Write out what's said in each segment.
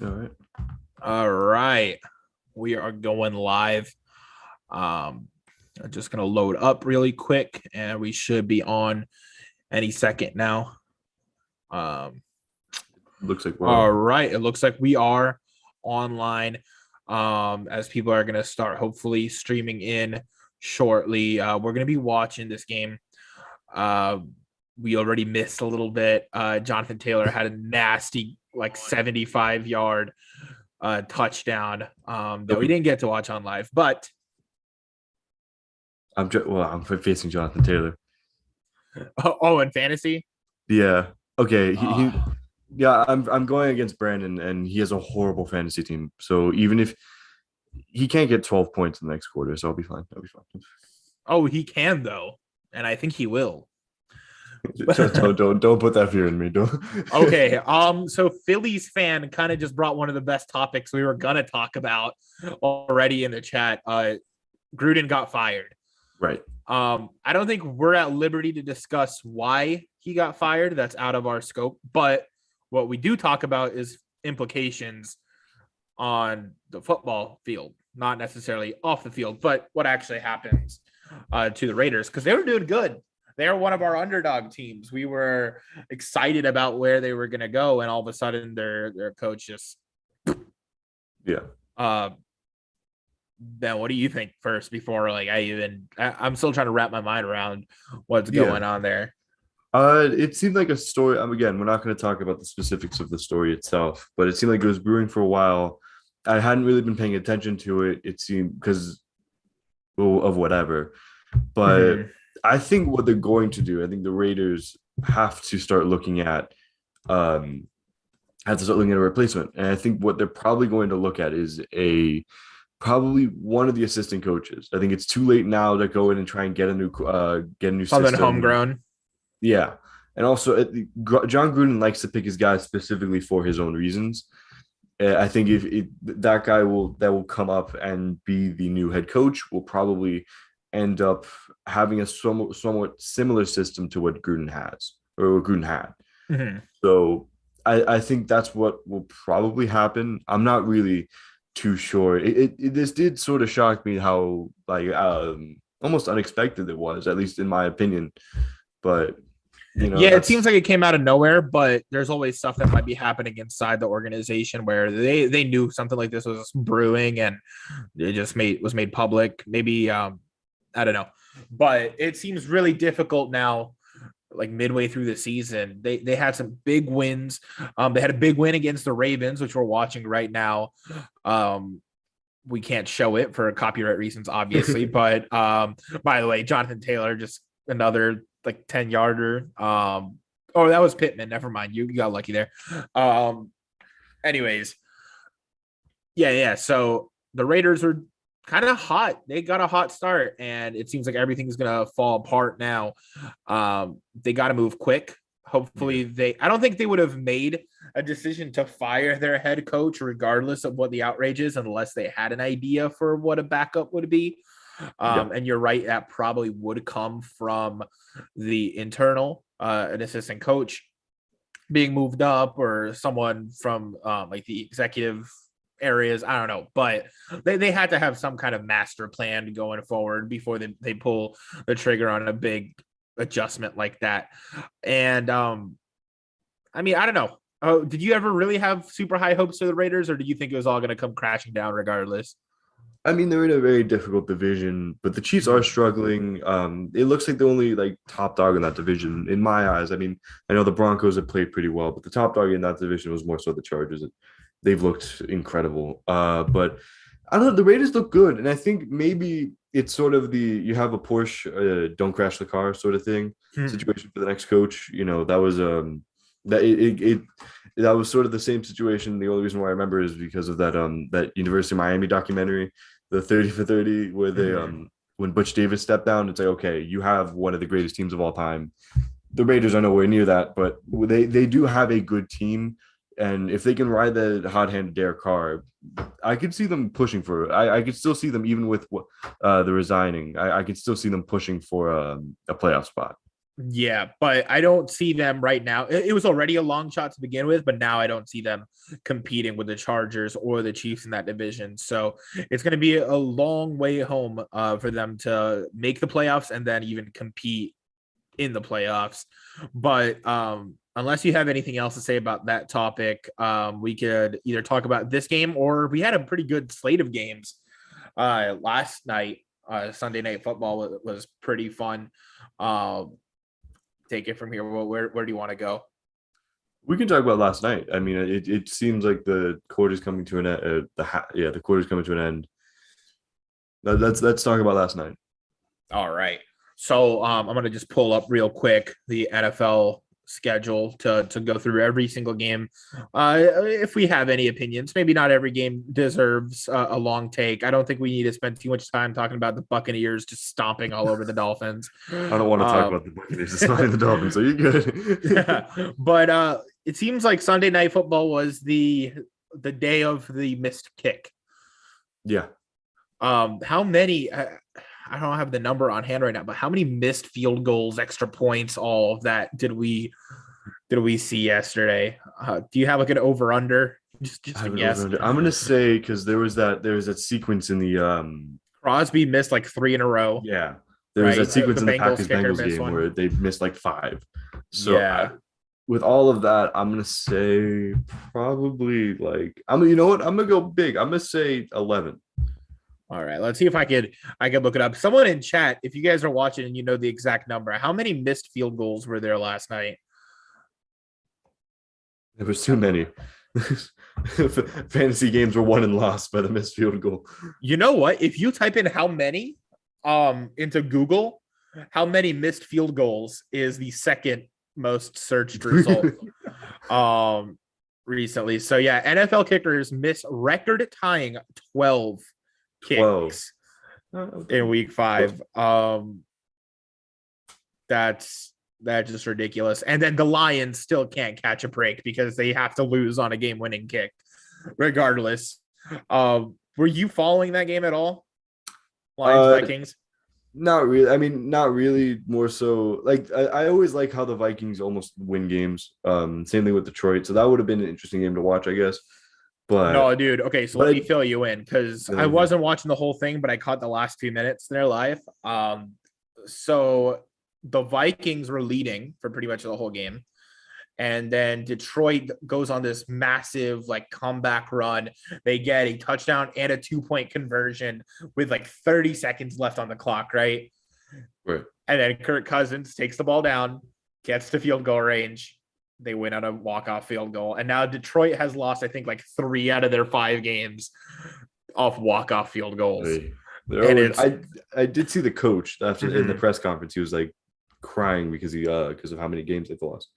All right. All right. We are going live. I'm just going to load up really quick and we should be on any second now. Um, Looks like we're all on. right. It looks like we are online as people are going to start hopefully streaming in shortly. We're going to be watching this game. Uh, we already missed a little bit. Jonathan Taylor had a nasty, like 75-yard touchdown that Yep. we didn't get to watch on live. But I'm facing Jonathan Taylor. in fantasy, Yeah. Okay. uh, Yeah. I'm going against Brandon, and he has a horrible fantasy team. So even if he can't get 12 points in the next quarter, so I'll be fine. I'll be fine. he can though, and I think he will. Don't put that fear in me. Don't. Okay. So Phillies fan kind of just brought one of the best topics we were gonna talk about already in the chat. Gruden got fired. Right. I don't think we're at liberty to discuss why he got fired. That's out of our scope. But what we do talk about is implications on the football field, not necessarily off the field, but what actually happens to the Raiders because they were doing good. They're one of our underdog teams. We were excited about where they were going to go, and all of a sudden, their coach just Yeah. uh, Ben, what do you think first before I'm still trying to wrap my mind around what's Yeah. going on there. It seemed like a story. Again, we're not going to talk about the specifics of the story itself, but it seemed like it was brewing for a while. I hadn't really been paying attention to it. It seemed because of whatever. But Mm-hmm. I think what they're going to do, I think the Raiders have to start looking at um have to start looking at a replacement. And I think what they're probably going to look at is a probably one of the assistant coaches. I think it's too late now to go in and try and get a new Something system. homegrown. Yeah. And also, John Gruden likes to pick his guys specifically for his own reasons. I think if that guy will come up and be the new head coach, will probably end up having a somewhat similar system to what Gruden has or what Gruden had. Mm-hmm. So I think that's what will probably happen. I'm not really too sure. This did sort of shock me how like almost unexpected it was, at least in my opinion. But Yeah, it seems that's like it came out of nowhere, but there's always stuff that might be happening inside the organization where they knew something like this was brewing and it just was made public. Maybe I don't know. But it seems really difficult now, like midway through the season. They had some big wins. They had a big win against the Ravens, which we're watching right now. We can't show it for copyright reasons, obviously. But by the way, Jonathan Taylor just another like 10 yarder. Oh, that was Pittman. Never mind. You got lucky there. Um, anyways, yeah. So the Raiders are kind of hot. They got a hot start, and it seems like everything's gonna fall apart now. They got to move quick. yeah, Hopefully, I don't think they would have made a decision to fire their head coach, regardless of what the outrage is, unless they had an idea for what a backup would be. yeah, And you're right, that probably would come from the internal, an assistant coach being moved up or someone from like the executive areas. I don't know, but they had to have some kind of master plan going forward before they pull the trigger on a big adjustment like that. And I mean, I don't know. Oh, did you ever really have super high hopes for the Raiders, or did you think it was all going to come crashing down regardless? I mean, they're in a very difficult division, but the Chiefs are Mm-hmm. struggling. It looks like the only like top dog in that division, in my eyes. I mean, I know the Broncos have played pretty well, but the top dog in that division was more so the Chargers. They've looked incredible. But I don't know, the Raiders look good, and I think maybe it's sort of the you have a Porsche, don't crash the car sort of thing situation for the next coach. That was that it that was sort of the same situation. The only reason why I remember is because of that University of Miami documentary, the 30 for 30, where they Mm-hmm. when Butch Davis stepped down, it's like, okay, you have one of the greatest teams of all time. The Raiders are nowhere near that, but they do have a good team. And if they can ride the hot-handed Derek Carr, I could see them pushing for. I could still see them even with the resigning. I could still see them pushing for a playoff spot. Yeah, but I don't see them right now. It was already a long shot to begin with, but now I don't see them competing with the Chargers or the Chiefs in that division. So it's going to be a long way home for them to make the playoffs and then even compete in the playoffs. But unless you have anything else to say about that topic, we could either talk about this game or we had a pretty good slate of games last night. Sunday Night Football was pretty fun. Take it from here. Where do you want to go? We can talk about last night. I mean, it seems like the quarter's coming to an end. The quarter's coming to an end. Let's talk about last night. All right. So I'm gonna just pull up real quick the NFL schedule to go through every single game. If we have any opinions, maybe not every game deserves a long take. I don't think we need to spend too much time talking about the Buccaneers just stomping all over the Dolphins. I don't want to talk about the Buccaneers. It's not in the Dolphins, so you're good. But it seems like Sunday Night Football was the day of the missed kick. Yeah. How many? I don't have the number on hand right now, but how many missed field goals, extra points, all of that did we see yesterday? Do you have like an over under? Just a guess. I'm gonna say because there was that sequence in the Crosby missed like 3 in a row. yeah, there was Right? that sequence The in the Packers Bengals game one. where they missed like 5. So Yeah. with all of that, I'm gonna say probably like you know what? I'm gonna go big. I'm gonna say 11. All right, let's see if I could look it up. Someone in chat, if you guys are watching and you know the exact number, how many missed field goals were there last night? There was too many. Fantasy games were won and lost by the missed field goal. You know what? If you type in how many into Google, how many missed field goals is the second most searched result recently. So yeah, NFL kickers miss record tying 12 kicks in week 5. That's just ridiculous. And then the Lions still can't catch a break because they have to lose on a game-winning kick regardless. Were you following that game at all? Lions Vikings? Not really. I mean, not really. More so, like I always like how the Vikings almost win games. Same thing with Detroit. So that would have been an interesting game to watch, I guess. But no, dude. Okay, so let me fill you in because I wasn't watching the whole thing, but I caught the last few minutes there live. So the Vikings were leading for pretty much the whole game. And then Detroit goes on this massive like comeback run. They get a touchdown and a 2-point conversion with like 30 seconds left on the clock, right? Right. And then Kirk Cousins takes the ball down, gets to field goal range. They win on a walk-off field goal. And now Detroit has lost, I think, like 3 out of their 5 games off walk-off field goals. I did see the coach after in the press conference. He was like crying because of how many games they've lost.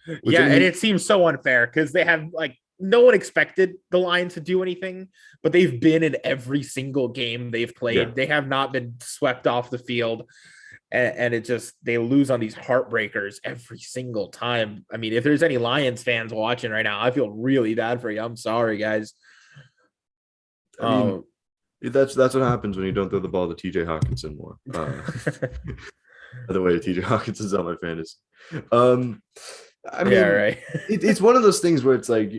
And it seems so unfair because they have like no one expected the Lions to do anything, but they've been in every single game they've played. Yeah. They have not been swept off the field. And it just, they lose on these heartbreakers every single time. I mean, if there's any Lions fans watching right now, I feel really bad for you. I'm sorry, guys. I mean, that's what happens when you don't throw the ball to TJ Hawkinson more. By the way, TJ Hawkinson's on my fantasy. I mean, right. It's one of those things where it's like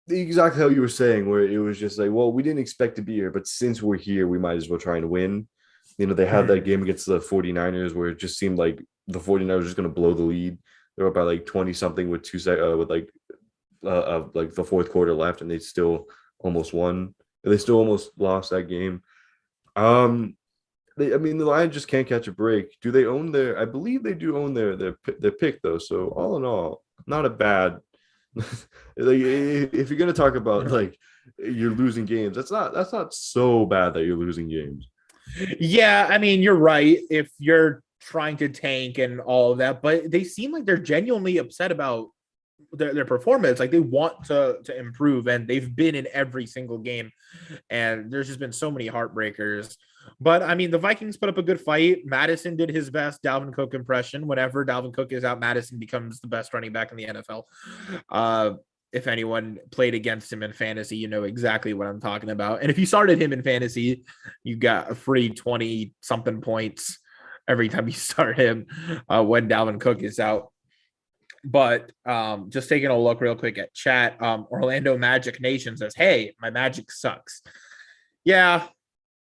exactly how you were saying, where it was just like, well, we didn't expect to be here, but since we're here, we might as well try and win. You know, they had that game against the 49ers where it just seemed like the 49ers were just going to blow the lead. They were up by like 20 something with like the fourth quarter left, and they still almost won. They still almost lost that game. The Lions just can't catch a break. Do they own their? I believe they do own their pick though. So all in all, not a bad. Like if you're gonna talk about like you're losing games, that's not so bad that you're losing games. Yeah, I mean, you're right. If you're trying to tank and all of that, but they seem like they're genuinely upset about their performance. Like they want to improve, and they've been in every single game. And there's just been so many heartbreakers. But I mean, the Vikings put up a good fight. Madison did his best Dalvin Cook impression. Whenever Dalvin Cook is out, Madison becomes the best running back in the NFL. If anyone played against him in fantasy, you know exactly what I'm talking about. And if you started him in fantasy, you got a free 20 something points every time you start him when Dalvin Cook is out. But just taking a look real quick at chat, Orlando Magic Nation says, "Hey, my Magic sucks." Yeah,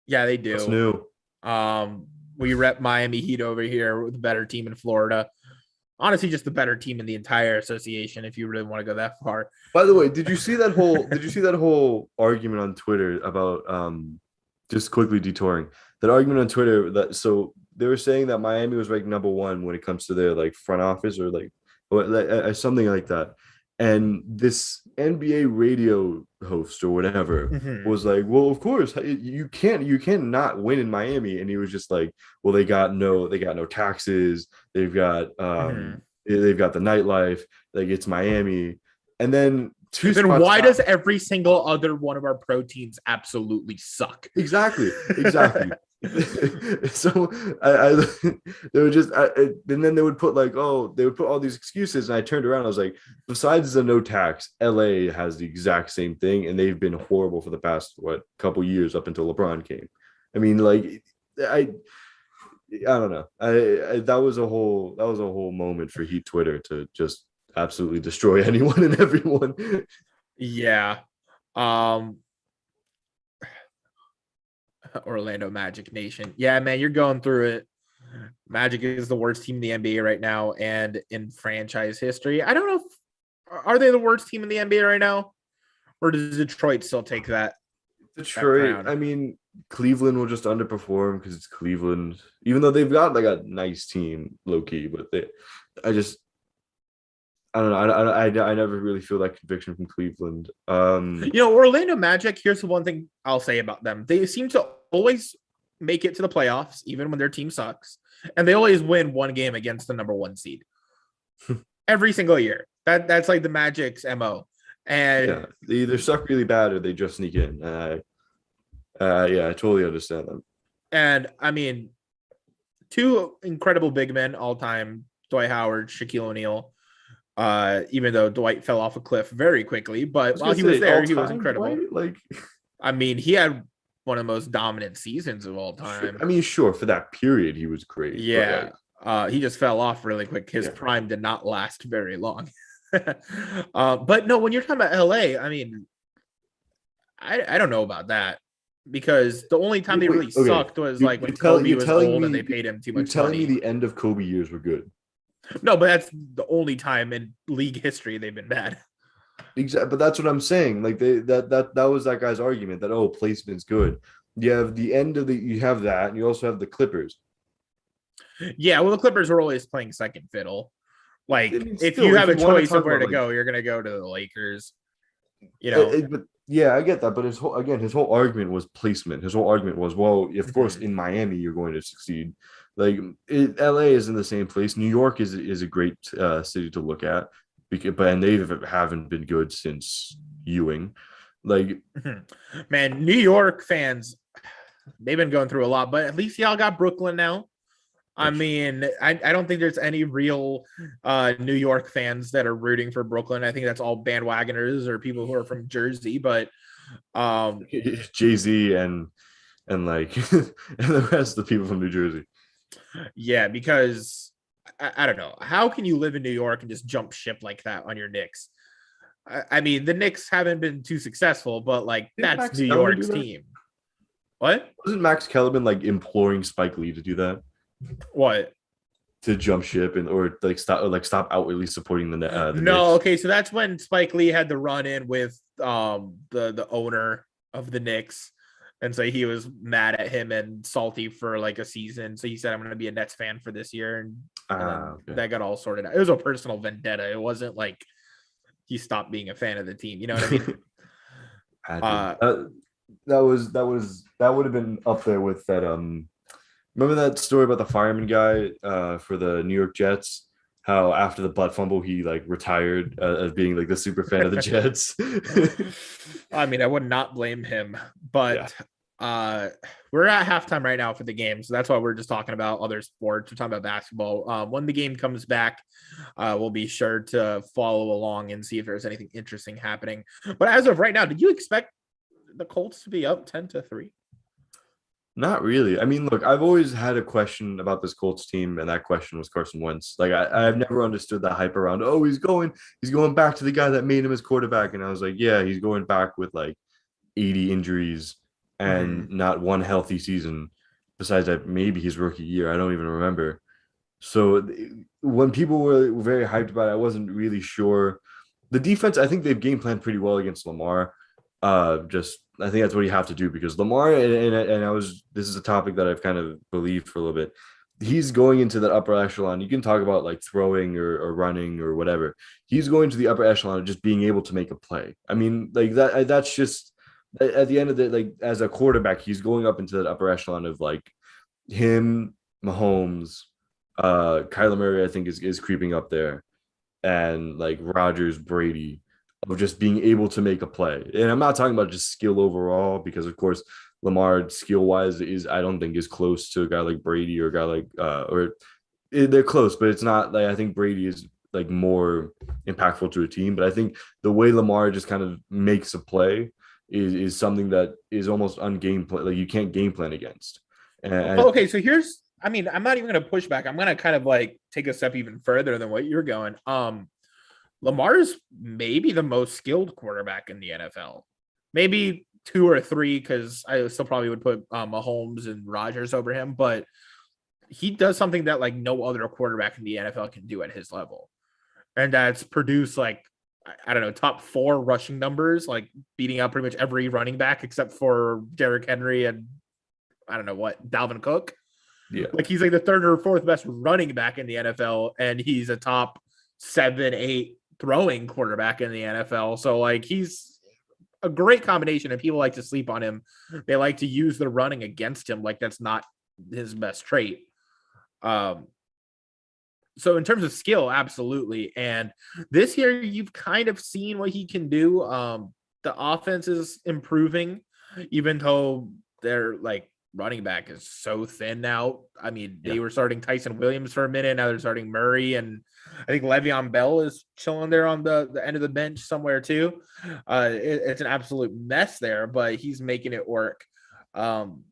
yeah, they What's do. new? We rep Miami Heat over here with the better team in Florida. Honestly, just the better team in the entire association. If you really want to go that far. By the way, did you see that whole argument on Twitter about just quickly detouring that argument on Twitter that so they were saying that Miami was ranked number one when it comes to their like front office or like something like that. And this NBA radio host or whatever Mhm. was like, "Well, of course, you can't not win in Miami." And he was just like, "Well, they got no taxes. They've got Mhm. they've got the nightlife. Like it's Miami." And then two Then spots why down, does every single other one of our proteins absolutely suck? exactly. So I they would just and then they would put like, oh, they would put all these excuses, and I turned around, I was like, besides the no tax, LA has the exact same thing, and they've been horrible for the past what couple years up until LeBron came. I mean, like I don't know. That was a whole moment for Heat Twitter to just absolutely destroy anyone and everyone. Yeah. Um, Orlando Magic Nation. Yeah, man, you're going through it. Magic is the worst team in the NBA right now and in franchise history. I don't know if are they the worst team in the NBA right now? Or does Detroit still take that Detroit, crown? I mean, Cleveland will just underperform because it's Cleveland, even though they've got like a nice team, low key. But I just, I don't know. I never really feel that conviction from Cleveland. Orlando Magic, here's the one thing I'll say about them. They seem to always make it to the playoffs, even when their team sucks. And they always win one game against the number one seed every single year. That's like the Magic's MO. And Yeah, they either suck really bad or they just sneak in. Yeah, I totally understand them. and I mean, two incredible big men all time, Dwight Howard, Shaquille O'Neal. Even though Dwight fell off a cliff very quickly, I but was while gonna he was say all there, he was time incredible. Dwight. Like, I mean, he had one of the most dominant seasons of all sure. time. I mean, sure, for that period he was great, but Yeah. like, He just fell off really quick. His yeah. prime did not last very long. But no, when you're talking about LA, I mean, I don't know about that because the only time they Wait, really okay. sucked was You like you when tell Kobe you're was telling old and they me paid him too you're much telling me money. the end of Kobe years were good. No, but that's the only time in league history they've been bad. Exactly, but that's what I'm saying. Like that was that guy's argument that placement's good. You have the end of the you have that, and you also have the Clippers. Yeah, well, the Clippers were always playing second fiddle. I Like, mean, if you still, if have you a want to choice of talk where about to like, go, you're gonna go to the Lakers. You know, but yeah, I get that. But his whole argument was placement. His whole argument was, well, of course, Mhm. in Miami you're going to succeed. Like LA is in the same place. New York is a great city to look at, and they haven't been good since Ewing. Like, Man, New York fans, they've been going through a lot, but at least y'all got Brooklyn now. I that's true. mean, I don't think there's any real New York fans that are rooting for Brooklyn. I think that's all bandwagoners or people who are from Jersey. But um, Jay-Z and like and the rest of the people from New Jersey. yeah, because I don't know. How can you live in New York and just jump ship like that on your Knicks? I mean, the Knicks haven't been too successful, but like Didn't that's Max New Kellerman do York's that? team. What? Wasn't Max Kellerman like imploring Spike Lee to do that? What? To jump ship and or stop outwardly supporting the No, Knicks. okay, so that's when Spike Lee had the run in with the owner of the Knicks. And so he was mad at him and salty for like a season. So he said, I'm gonna be a Nets fan for this year. And then Okay. that got all sorted out. It was a personal vendetta. It wasn't like he stopped being a fan of the team. You know what I mean? Imagine Uh that would have been up there with that. Remember that story about the fireman guy for the New York Jets? How after the butt fumble he like retired as being like the super fan of the Jets. I mean, I would not blame him, Yeah. but uh we're at halftime right now for the game, so that's why we're just talking about other sports. We're talking about basketball. When the game comes back, we'll be sure to follow along and see if there's anything interesting happening. But as of right now, did you expect the Colts to be up 10-3? Not really. I mean, look, I've always had a question about this Colts team, and that question was Carson Wentz. Like, I've Mhm. never understood the hype around, oh, he's going back to the guy that made him his quarterback. And I was like, yeah, he's going back with like 80 injuries and Mhm. not one healthy season. Besides that, maybe his rookie year. I don't even remember. So when people were very hyped about it, I wasn't really sure. The defense, I think they've game planned pretty well against Lamar. Just I think that's what you have to do because Lamar and I was this is a topic that I've kind of believed for a little bit. He's going into that upper echelon. You can talk about like throwing or running or whatever. He's going to the upper echelon of just being able to make a play. I mean, like that. That's just at the end of the like as a quarterback, he's going up into that upper echelon of like him, Mahomes, Kyler Murray, I think is creeping up there, and like Rogers, Brady, of just being able to make a play. And I'm not talking about just skill overall, because of course Lamar skill wise is I don't think is close to a guy like Brady or a guy like or they're close, but it's not like I think Brady is like more impactful to a team. But I think the way Lamar just kind of makes a play is something that is almost ungame play. Like you can't game plan against. And I Well, okay, think so here's, I mean, I'm not even going to push back. I'm going to kind of like take a step even further than what you're going. Lamar's maybe the most skilled quarterback in the NFL. Maybe two or three, because I still probably would put Mahomes and Rogers over him, but he does something that like no other quarterback in the NFL can do at his level. And that's produce like I don't know, top four rushing numbers, like beating out pretty much every running back except for Derrick Henry and I don't know what, Dalvin Cook. yeah. Like he's like the third or fourth best running back in the NFL, and he's a top 7, 8 throwing quarterback in the NFL. So like he's a great combination, and people like to sleep on him. They like to use the running against him, like that's not his best trait. Um, so in terms of skill, absolutely. And this year, you've kind of seen what he can do. The offense is improving, even though they're like running back is so thin now. I mean, Yeah. they were starting Tyson Williams for a minute. Now they're starting Murray, and I think Le'Veon Bell is chilling there on the end of the bench somewhere too. It's an absolute mess there, but he's making it work. Um,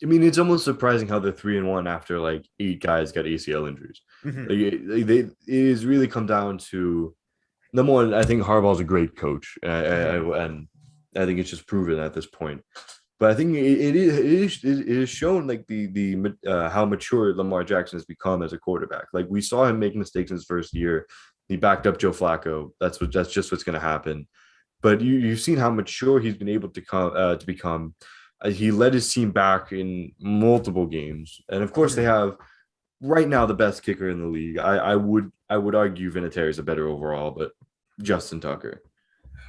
I mean, it's almost surprising how they're 3-1 after like 8 guys got ACL injuries. mhm, Like it is really come down to number one. I think Harbaugh's a great coach, mhm. and I think it's just proven at this point. But I think it is shown like the how mature Lamar Jackson has become as a quarterback. Like we saw him make mistakes in his first year. He backed up Joe Flacco. That's just what's going to happen. But you've seen how mature he's been able to become. He led his team back in multiple games, and of course they Mhm. have right now the best kicker in the league. I would argue Vinatieri is a better overall, but Justin Tucker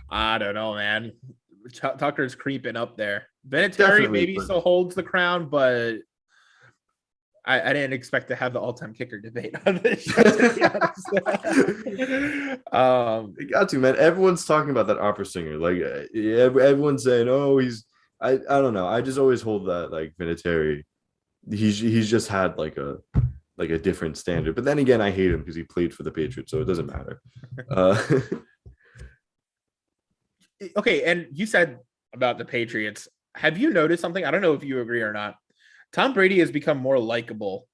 I don't know, man. Tucker's creeping up there. Vinatieri definitely, maybe but still holds the crown, but I didn't expect to have the all-time kicker debate on this show, to be honest. they got to man. Everyone's talking about that opera singer. Like everyone's saying, oh, he's. I don't know. I just always hold that like Vinatieri. He's just had like a different standard. But then again, I hate him because he played for the Patriots, so it doesn't matter. Uh, Okay, and you said about the Patriots. Have you noticed something? I don't know if you agree or not. Tom Brady has become more likable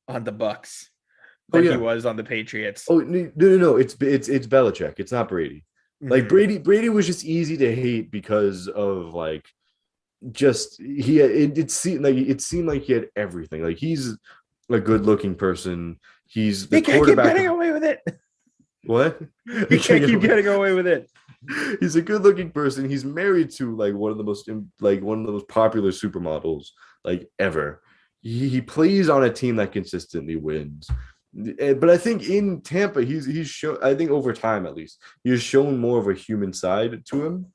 on the Bucks oh than he yeah. was on the Patriots. Oh no. It's Belichick. It's not Brady. Like Mhm. Brady was just easy to hate because of like just it seemed like he had everything. Like he's a good looking person. He's the He can't keep quarterback getting of away with it. what? He can't keep getting away with it. He's a good looking person. He's married to like one of the most popular supermodels like ever. He plays on a team that consistently wins. But I think in Tampa, he's shown. I think over time, at least, he has shown more of a human side to him.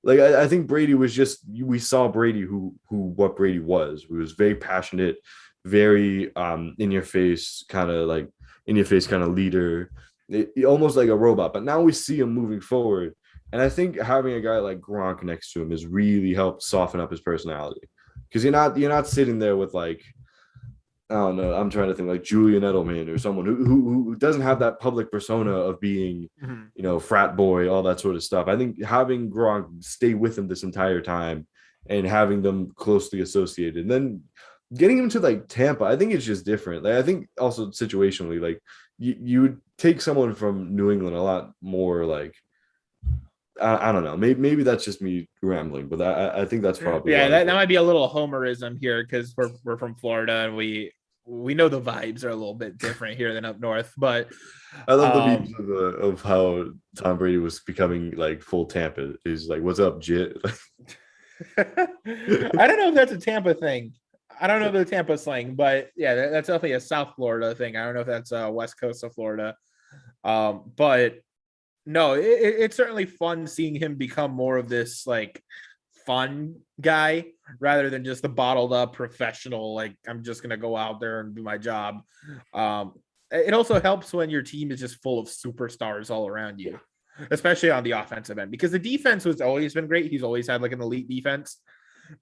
Like I think Brady was just we saw Brady who what Brady was. He was very passionate, very in your face kind of leader, almost like a robot. But now we see him moving forward, and I think having a guy like Gronk next to him has really helped soften up his personality because you're not sitting there with like I don't know. I'm trying to think like Julian Edelman or someone who doesn't have that public persona of being, Mhm. frat boy, all that sort of stuff. I think having Gronk stay with him this entire time and having them closely associated. And then getting him to like Tampa, I think it's just different. Like I think also situationally, like you would take someone from New England a lot more like I don't know. Maybe that's just me rambling, but I think that's probably Yeah, why. that might be a little homerism here because we're from Florida and we know the vibes are a little bit different here than up north. But I love the memes um of how Tom Brady was becoming like full Tampa. He's like, "What's up, Jit?" I don't know if that's a Tampa thing. I don't know the Tampa slang, but yeah, that's definitely a South Florida thing. I don't know if that's West Coast of Florida. But no, it's certainly fun seeing him become more of this like fun guy rather than just the bottled up professional. Like I'm just gonna go out there and do my job. It also helps when your team is just full of superstars all around you, especially on the offensive end, because the defense has always been great. He's always had like an elite defense,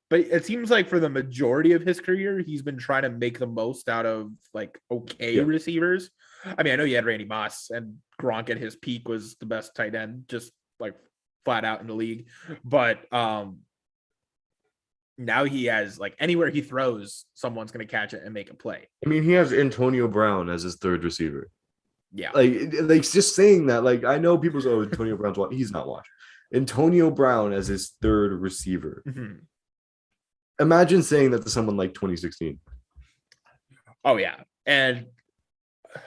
but it seems like for the majority of his career, he's been trying to make the most out of like okay Yeah. receivers. I mean, I know you had Randy Moss and Gronk at his peak was the best tight end, just like flat out in the league. But now he has like anywhere he throws, someone's going to catch it and make a play. I mean, he has Antonio Brown as his third receiver. Yeah. Like just saying that. Like I know people say, "Oh, Antonio Brown's watch." He's not watched. Antonio Brown as his third receiver. Mm-hmm. Imagine saying that to someone like 2016. Oh, yeah. And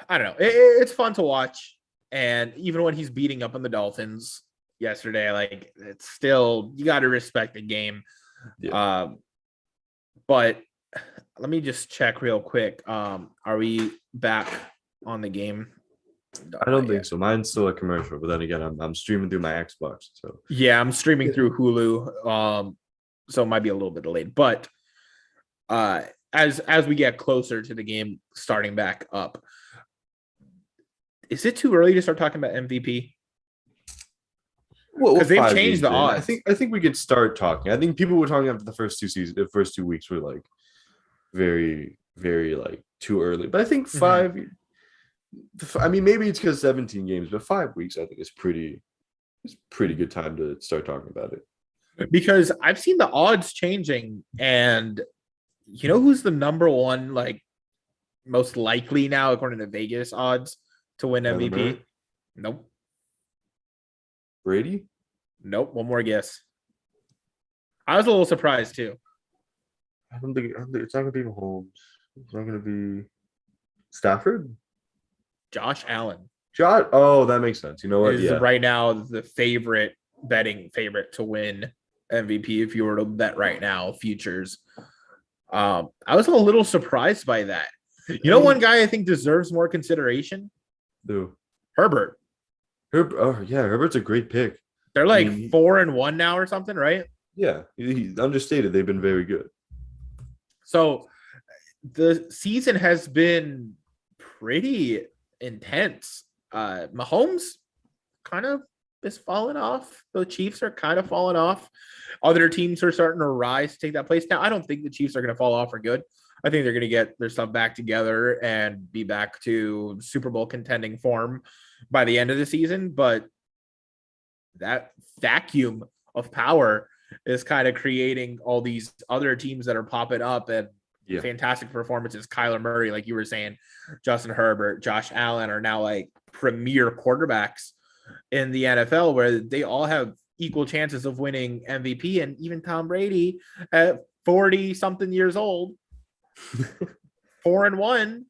I don't know. It's fun to watch. And even when he's beating up on the Dolphins yesterday, like it's still, you got to respect the game. Yeah. But let me just check real quick. Are we back on the game? I don't think so. Mine's still a commercial, but then again, I'm streaming through my Xbox. So Yeah, I'm streaming through Hulu. So it might be a little bit delayed. But as we get closer to the game starting back up, is it too early to start talking about MVP? well, Because they've 5 changed the games in. odds. I think we could start talking. I think people were talking after the first 2 seasons, the first 2 weeks were like very, very like too early. But I think Mhm. five. I mean, maybe it's because 17 games, but 5 weeks I think is pretty good time to start talking about it. Because I've seen the odds changing, and you know who's the number one like most likely now according to Vegas odds to win Kyler Murray, MVP? Nope. Brady. Nope. One more guess. I was a little surprised too. I don't think it's not gonna be Mahomes. It's not gonna be Stafford. Josh Allen Shot. Oh, that makes sense. You know what? is Yeah. right now the betting favorite to win MVP if you were to bet right now futures. I was a little surprised by that. You I know, one mean, guy I think deserves more consideration. dude, Herbert. Oh yeah, Herbert's a great pick. They're I like mean, 4-1 now or something, right? yeah, he's understated. They've been very good. So the season has been pretty intense. Mahomes kind of is falling off. The Chiefs are kind of falling off. Other teams are starting to rise to take that place. Now, I don't think the Chiefs are going to fall off for good. I think they're going to get their stuff back together and be back to Super Bowl contending form by the end of the season. But that vacuum of power is kind of creating all these other teams that are popping up and Yeah. fantastic performances. Kyler Murray, like you were saying, Justin Herbert, Josh Allen are now like premier quarterbacks in the NFL where they all have equal chances of winning MVP. And even Tom Brady at 40 something years old, 4-1.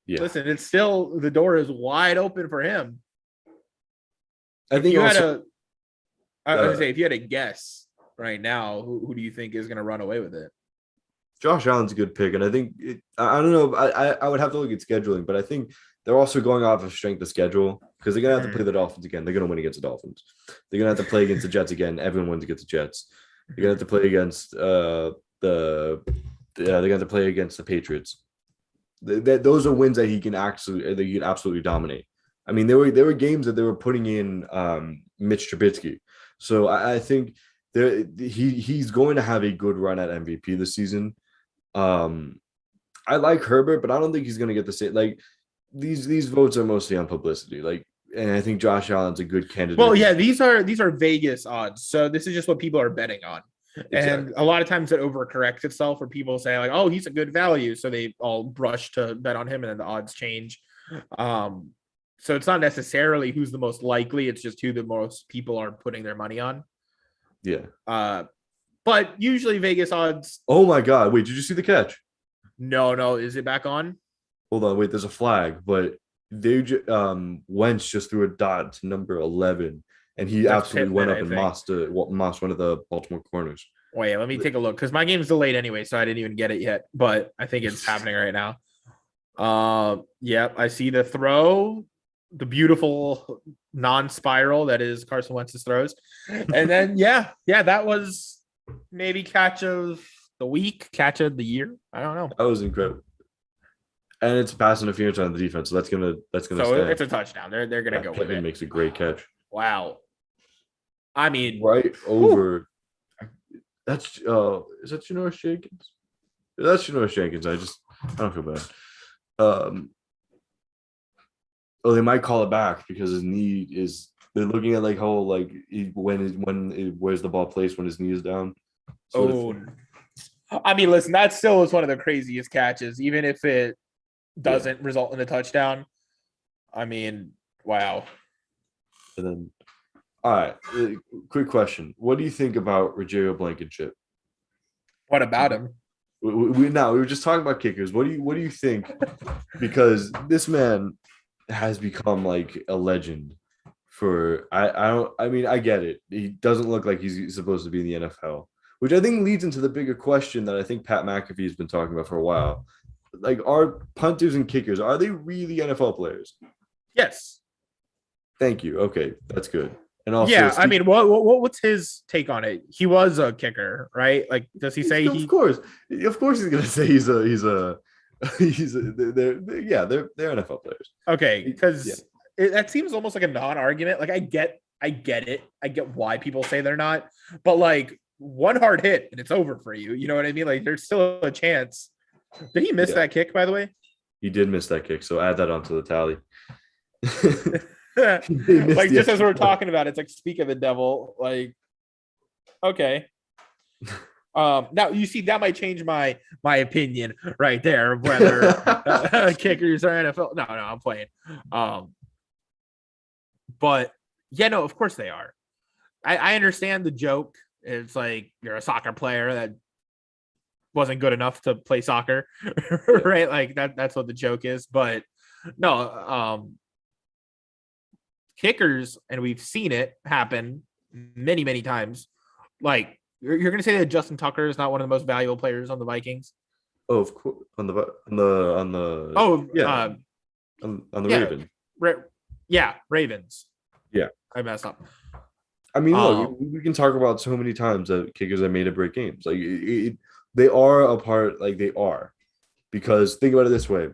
Yeah. Listen, it's still the door is wide open for him. I If think you had also I was gonna say, if you had a guess right now, who do you think is going to run away with it? Josh Allen's a good pick, and I think I don't know. I would have to look at scheduling, but I think they're also going off of strength of schedule because they're gonna have to play the Dolphins again. They're gonna win against the Dolphins. They're gonna have to play against the Jets again. Everyone wins against the Jets. They're gonna have to play against they're gonna have to play against the Patriots. Those are wins that he can absolutely dominate. I mean, there were games that they were putting in Mitch Trubisky, so I think he's going to have a good run at MVP this season. I like Herbert, but I don't think he's going to get the same. Like these votes are mostly on publicity. Like, and I think Josh Allen's a good candidate. Well, yeah, these are Vegas odds, so this is just what people are betting on. And Exactly. a lot of times it overcorrects itself where people say like, oh, he's a good value. So they all rush to bet on him and then the odds change. Um, so it's not necessarily who's the most likely, it's just who the most people are putting their money on. Yeah. Uh, but usually Vegas odds, Oh my God. Wait, did you see the catch? no, is it back on? Hold on. Wait, there's a flag, but Wentz just threw a dot to number 11, and he That's absolutely went Pittman, up I and think. mossed one of the Baltimore corners. Wait, let me take a look because my game's delayed anyway, so I didn't even get it yet. But I think it's happening right now. Yep, I see the throw, the beautiful non-spiral that is Carson Wentz's throws, and then that was maybe catch of the week, catch of the year. I don't know. That was incredible. And it's pass interference on the defense, so that's gonna So stand. it's a touchdown. They're gonna Yeah, go with Pittman it. makes a great catch Wow. I mean, right whew. over. That's is that Janoris Jenkins? That's Janoris Jenkins. I don't feel bad. Um, oh, they might call it back because his knee is. They're looking at like how like where's the ball placed when his knee is down. Sort of Oh, thing. I mean, listen, that still is one of the craziest catches, even if it Yeah, doesn't result in a touchdown. I mean, wow. and then all right. Quick question: what do you think about Rogerio Blankenship? What about him? We were just talking about kickers. What do you think? Because this man has become like a legend for I don't I mean I get it. He doesn't look like he's supposed to be in the NFL, which I think leads into the bigger question that I think Pat McAfee has been talking about for a while. Like, are punters and kickers, are they really NFL players? Yes. Thank you. Okay, that's good. And also, Yeah, I Steve, mean, what's his take on it? He was a kicker, right? Like, does he say of he? course, of course, he's gonna say they're NFL players. Okay, Yeah, because that seems almost like a non-argument. Like, I get it. I get why people say they're not, but like one hard hit and it's over for you. You know what I mean? Like, there's still a chance. Did he miss yeah, that kick, by the way? he did miss that kick, so add that onto the tally. He missed Like, the just as extra we're point. talking about it, it's like speak of the devil. Like, okay. Now you see that might change my opinion right there of whether kickers are NFL. No, I'm playing. Um, but yeah, no, of course they are. I understand the joke. It's like you're a soccer player that wasn't good enough to play soccer, Yeah. right? Like that's what the joke is. But no, kickers, and we've seen it happen many times. Like you're going to say that Justin Tucker is not one of the most valuable players on the Vikings? Oh, of course. On the Oh, yeah, on the yeah, Raven. Ra- yeah, Ravens. Yeah. I messed up. I mean, look, Um, we can talk about so many times that kickers have made or break games. Like they are a part, like they are. Because think about it this way: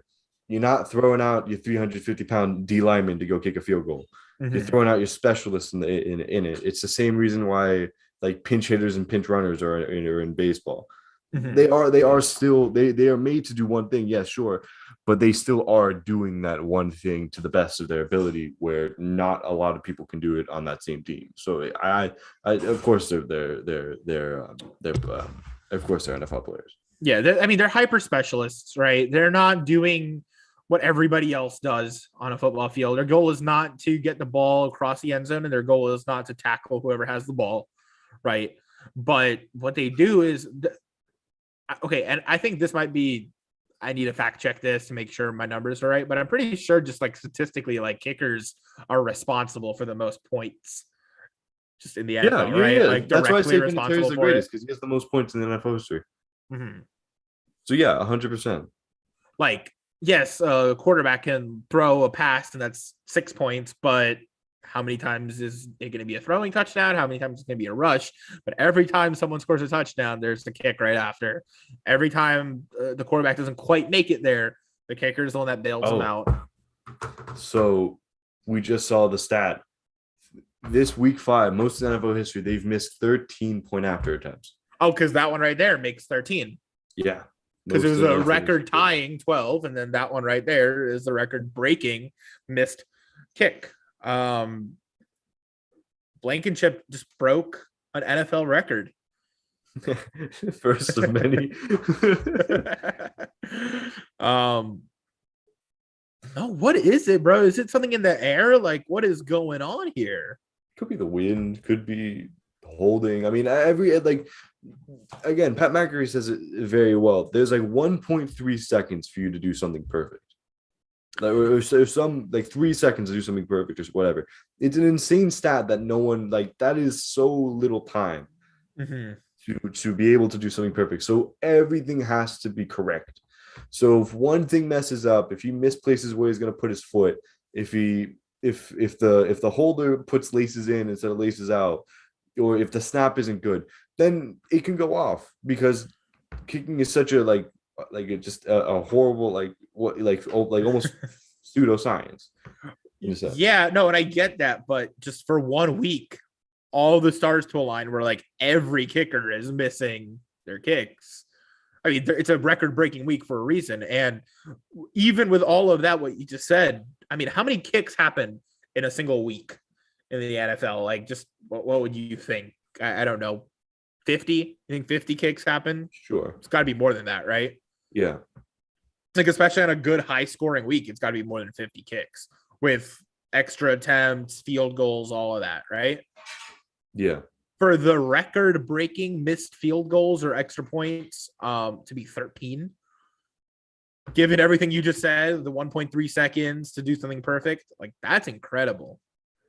you're not throwing out your 350-pound D lineman to go kick a field goal. You're mhm, throwing out your specialists in it. It's the same reason why like pinch hitters and pinch runners are in baseball. mhm. They are still they are made to do one thing, yes, sure, but they still are doing that one thing to the best of their ability, where not a lot of people can do it on that same team. So I of course they're of course they're NFL players. Yeah, I mean they're hyper specialists, right? They're not doing what everybody else does on a football field. Their goal is not to get the ball across the end zone, and their goal is not to tackle whoever has the ball, right? But what they do is okay, and I think this might be. I need to fact check this to make sure my numbers are right, but I'm pretty sure just like statistically, like kickers are responsible for the most points just in the Yeah, NFL, yeah, right? yeah. Like That's why I directly say Vinatieri is responsible the for it. greatest because he has the most points in the NFL history. Mm-hmm. So yeah, 100%. Like, yes, a quarterback can throw a pass and that's 6 points, but how many times is it going to be a throwing touchdown? How many times is it going to be a rush? But every time someone scores a touchdown, there's the kick right after. Every time the quarterback doesn't quite make it there, the kicker is the one that bails them Oh, out. so we just saw the stat. This week 5, most of NFL history, they've missed 13 point after attempts. Oh, because that one right there makes 13. Yeah. Because it Most was in a NFL record history. tying 12, and then that one right there is the record breaking missed kick. Blankenship just broke an NFL record. First of many. um, no, what is it, bro? Is it something in the air? Like, what is going on here? Could be the wind, could be holding. I mean, every like again, Pat McAfee says it very well. There's like 1.3 seconds for you to do something perfect. Like or some like 3 seconds to do something perfect or whatever. It's an insane stat that no one like that is so little time Mhm. to be able to do something perfect. So everything has to be correct. So if one thing messes up, if he misplaces where he's going to put his foot, if he if the holder puts laces in instead of laces out, or if the snap isn't good, then it can go off because kicking is such a like it just a horrible like what like almost pseudoscience in a sense. Yeah, no, and I get that, but just for 1 week, all the stars to align where like every kicker is missing their kicks. I mean, it's a record-breaking week for a reason, and even with all of that, what you just said, I mean, how many kicks happen in a single week in the NFL? Like, just what would you think? I don't know, 50? You think 50 kicks happen? Sure. It's got to be more than that, right? Yeah. Like, especially on a good high-scoring week, it's got to be more than 50 kicks with extra attempts, field goals, all of that, right? Yeah. For the record breaking missed field goals or extra points to be 13, given everything you just said, the 1.3 seconds to do something perfect, like that's incredible.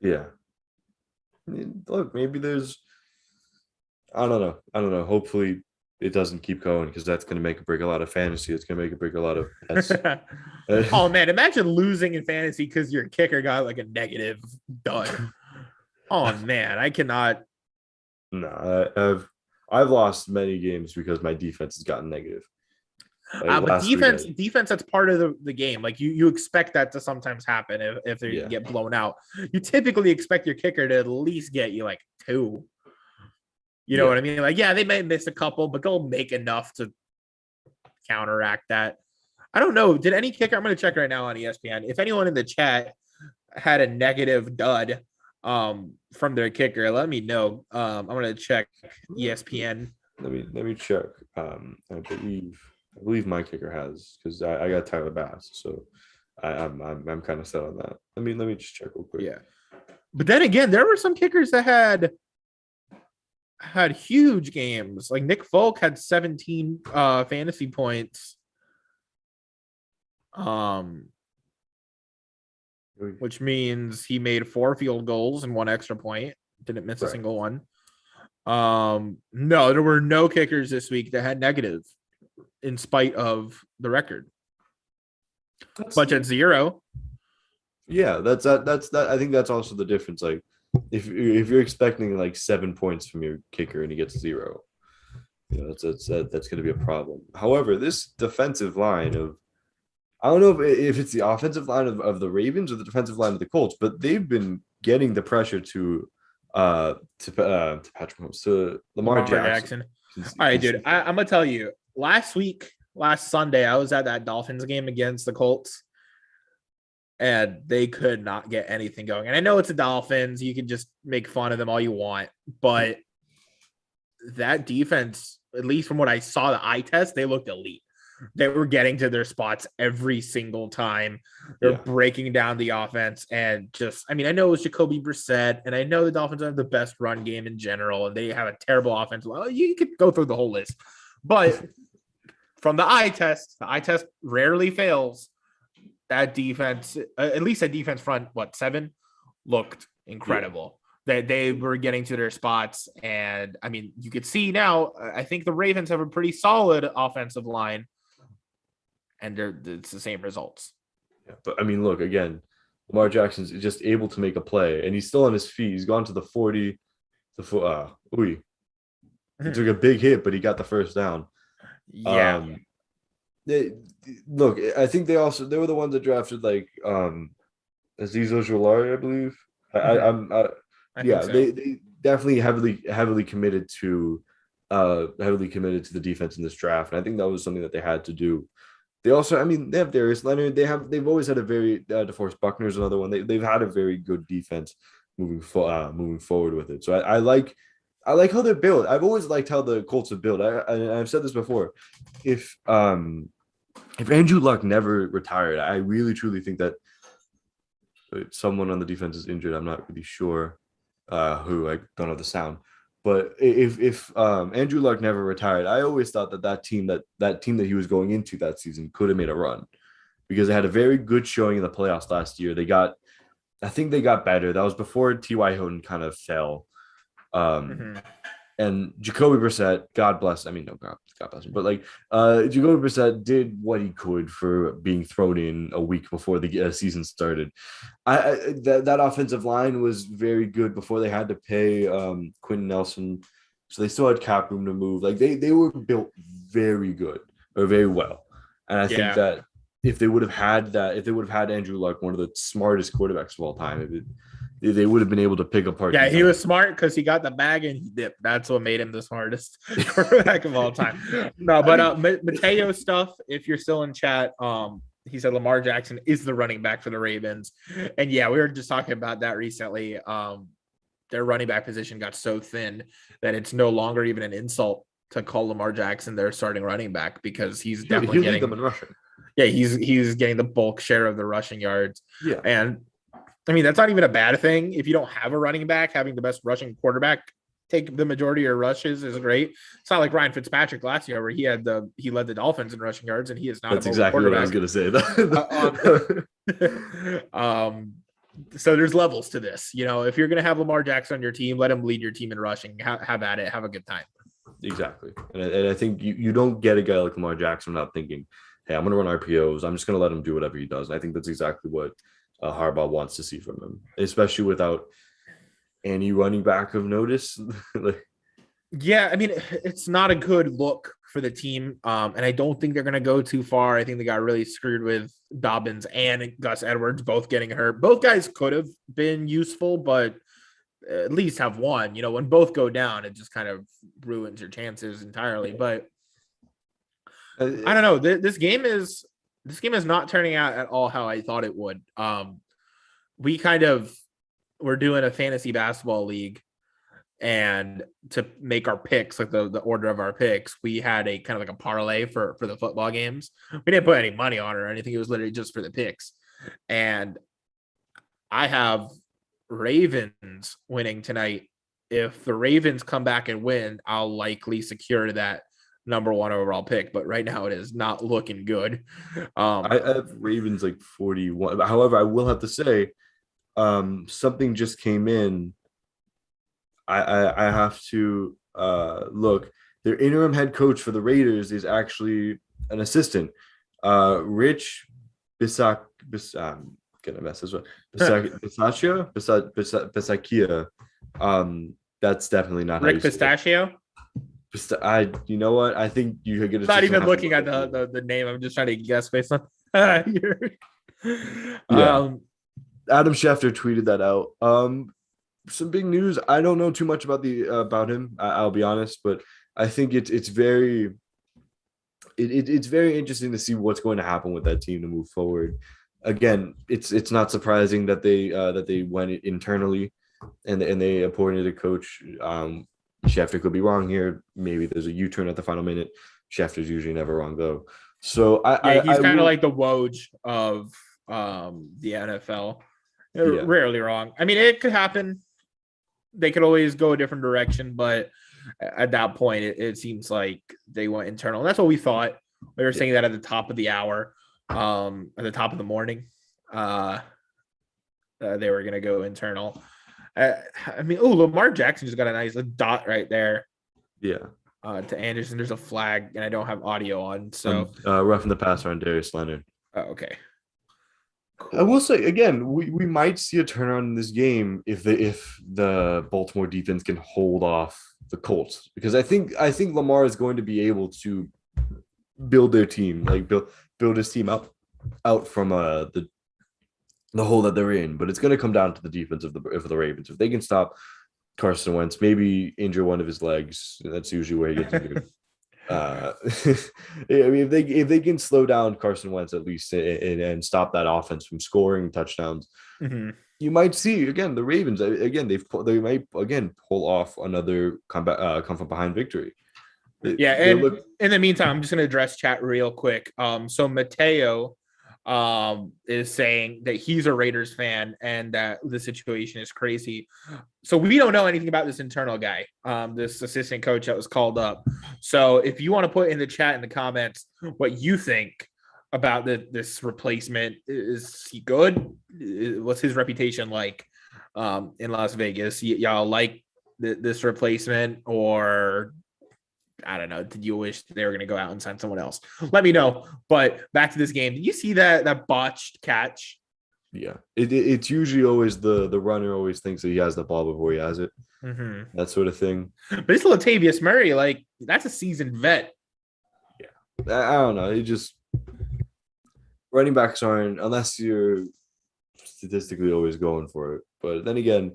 Yeah. I mean, look, maybe there's I don't know. I don't know. Hopefully it doesn't keep going because that's going to make or break a lot of fantasy. It's going to make or break a lot of bets. Oh man, imagine losing in fantasy because your kicker got like a negative dud. Oh man, I cannot. No, I've lost many games because my defense has gotten negative. Like But last week, defense, that's part of the game. Like you expect that to sometimes happen if they yeah, get blown out. You typically expect your kicker to at least get you like two. You know yeah. what I mean? Like, yeah, they may miss a couple, but they'll make enough to counteract that. I don't know. Did any kicker? I'm going to check right now on ESPN. If anyone in the chat had a negative dud from their kicker, let me know. I'm going to check ESPN. Let me check. I believe my kicker has because I got Tyler Bass, so I'm kind of set on that. Let me just check real quick. Yeah, but then again, there were some kickers that had huge games. Like Nick Folk had 17 fantasy points. Which means he made 4 field goals and 1 extra point. Didn't miss a Right. single one. No, there were no kickers this week that had negative in spite of the record. Bunch at 0. Yeah, that's that. I think that's also the difference. Like, if you're expecting like 7 points from your kicker and he gets 0, that's going to be a problem. However, this defensive line of I don't know if it's the offensive line of the Ravens or the defensive line of the Colts, but they've been getting the pressure to Patrick Mahomes to Lamar Lamar Jackson. Jackson. All right, dude. I'm gonna tell you. Last Sunday, I was at that Dolphins game against the Colts, and they could not get anything going. And I know it's the Dolphins. You can just make fun of them all you want, but that defense, at least from what I saw the eye test, they looked elite. They were getting to their spots every single time. They're breaking down the offense and just, I mean, I know it was Jacoby Brissett, and I know the Dolphins have the best run game in general, and they have a terrible offense. Well, you could go through the whole list, but from the eye test rarely fails. That defense, at least that defense front, 7 looked incredible. That they were getting to their spots, and I mean, you could see now. I think the Ravens have a pretty solid offensive line, and it's the same results. Yeah, but I mean, look again. Lamar Jackson's just able to make a play, and he's still on his feet. He's gone to the 40. He took a big hit, but he got the first down. Yeah. They look. I think they were the ones that drafted like Azeez Ojulari, I believe. I think so. They definitely heavily committed to the defense in this draft, and I think that was something that they had to do. They also, I mean, they have Darius Leonard. They've always had a very DeForest Buckner's another one. They've had a very good defense moving forward with it. So I like I like how they're built. I've always liked how the Colts are built. I've said this before. If if Andrew Luck never retired, I really truly think that someone on the defense is injured. I'm not really sure who. I don't have the sound. But if Andrew Luck never retired, I always thought that team that he was going into that season could have made a run because they had a very good showing in the playoffs last year. I think they got better. That was before T.Y. Hilton kind of fell. Um, Mhm. and Jacoby Brissett, God bless. I mean, no, God bless him, but like, Jacoby Brissett did what he could for being thrown in a week before the season started. That offensive line was very good before they had to pay Quentin Nelson, so they still had cap room to move. Like they were built very good or very well, and I think Yeah. that if they would have had that, if they would have had Andrew Luck, one of the smartest quarterbacks of all time, they would have been able to pick apart Yeah, these he was offenses. smart because he got the bag and he dipped. That's what made him the smartest quarterback of all time. No, I but mean, Mateo stuff. If you're still in chat, he said Lamar Jackson is the running back for the Ravens, and yeah, we were just talking about that recently. Their running back position got so thin that it's no longer even an insult to call Lamar Jackson their starting running back because he's definitely he'll lead them getting, in rushing. yeah, he's getting the bulk share of the rushing yards. Yeah, And I mean, that's not even a bad thing. If you don't have a running back, having the best rushing quarterback take the majority of your rushes is great. It's not like Ryan Fitzpatrick last year where he led the Dolphins in rushing yards and he is not a that's mobile exactly what I was quarterback. going to say. Um, so there's levels to this. You know, if you're going to have Lamar Jackson on your team, let him lead your team in rushing. Have at it. Have a good time. Exactly. And I think you don't get a guy like Lamar Jackson without thinking, hey, I'm going to run RPOs. I'm just going to let him do whatever he does. And I think that's exactly what Harbaugh wants to see from him, especially without any running back of notice. Like, Yeah, I mean, it's not a good look for the team. And I don't think they're going to go too far. I think they got really screwed with Dobbins and Gus Edwards both getting hurt. Both guys could have been useful, but at least have one. You know, when both go down, it just kind of ruins your chances entirely. But I don't know. This game is not turning out at all how I thought it would. We kind of were doing a fantasy basketball league, and to make our picks, like the order of our picks, we had a kind of like a parlay for the football games. We didn't put any money on it or anything. It was literally just for the picks. And I have Ravens winning tonight. If the Ravens come back and win, I'll likely secure that number one overall pick. But right now it is not looking good. I have Ravens like 41. However, I will have to say, something just came in. I have to look. Their interim head coach for the Raiders is actually an assistant. Rich Bisak gonna mess this up. Bisakia. That's definitely not how Rick you say it. Pistachio. You know what? I think you could get it. Not even looking at the name. I'm just trying to guess based on your Yeah. Adam Schefter tweeted that out. Some big news. I don't know too much about him. I'll be honest, but I think it's very it's very interesting to see what's going to happen with that team to move forward. Again, it's not surprising that they went internally and they appointed a coach. Schefter could be wrong here. Maybe there's a U-turn at the final minute. Schefter's usually never wrong though. So yeah, he's I kind of will, like the Woj of the NFL. yeah. Rarely wrong. I mean, it could happen. They could always go a different direction, but at that point, it seems like they went internal. And that's what we thought. We were saying that at the top of the hour, at the top of the morning. They were going to go internal. I mean, Lamar Jackson just got a nice dot right there. Yeah. To Anderson, there's a flag, and I don't have audio on. So, roughing the passer on Darius Leonard. Okay. Cool. I will say again, we might see a turnaround in this game if the Baltimore defense can hold off the Colts because I think Lamar is going to be able to build their team, like build his team out from the hole that they're in. But it's going to come down to the defense of the Ravens. If they can stop Carson Wentz, maybe injure one of his legs, that's usually where he gets injured. Uh, I mean, if they can slow down Carson Wentz at least and stop that offense from scoring touchdowns, Mhm. you might see again the Ravens again they might again pull off another come from behind victory. Yeah, They and look in the meantime, I'm just gonna address chat real quick. So Mateo is saying that he's a Raiders fan and that the situation is crazy. So we don't know anything about this internal guy, this assistant coach that was called up. So if you want to put in the chat in the comments what you think about this replacement, is he good? What's his reputation like in Las Vegas? Y'all like this replacement, or I don't know. Did you wish they were going to go out and sign someone else? Let me know. But back to this game. Did you see that botched catch? yeah. It's usually always the runner always thinks that he has the ball before he has it, Mm-hmm. that sort of thing. But it's Latavius Murray. Like, that's a seasoned vet. Yeah, I don't know. It just running backs aren't unless you're statistically always going for it. But then again,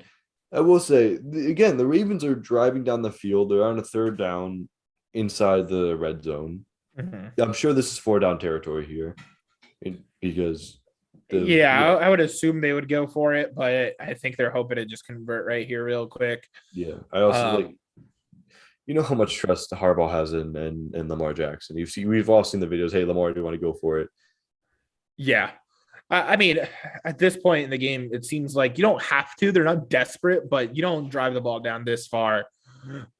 I will say again, the Ravens are driving down the field. They're on a third down inside the red zone. Mm-hmm. I'm sure this is four down territory here, because the Yeah, yeah I would assume they would go for it, but I think they're hoping to just convert right here real quick. yeah. I also like Um, how much trust Harbaugh has in Lamar Jackson. We've all seen the videos. Hey, Lamar, do you want to go for it? yeah. I mean, at this point in the game, it seems like you don't have to. They're not desperate, but you don't drive the ball down this far.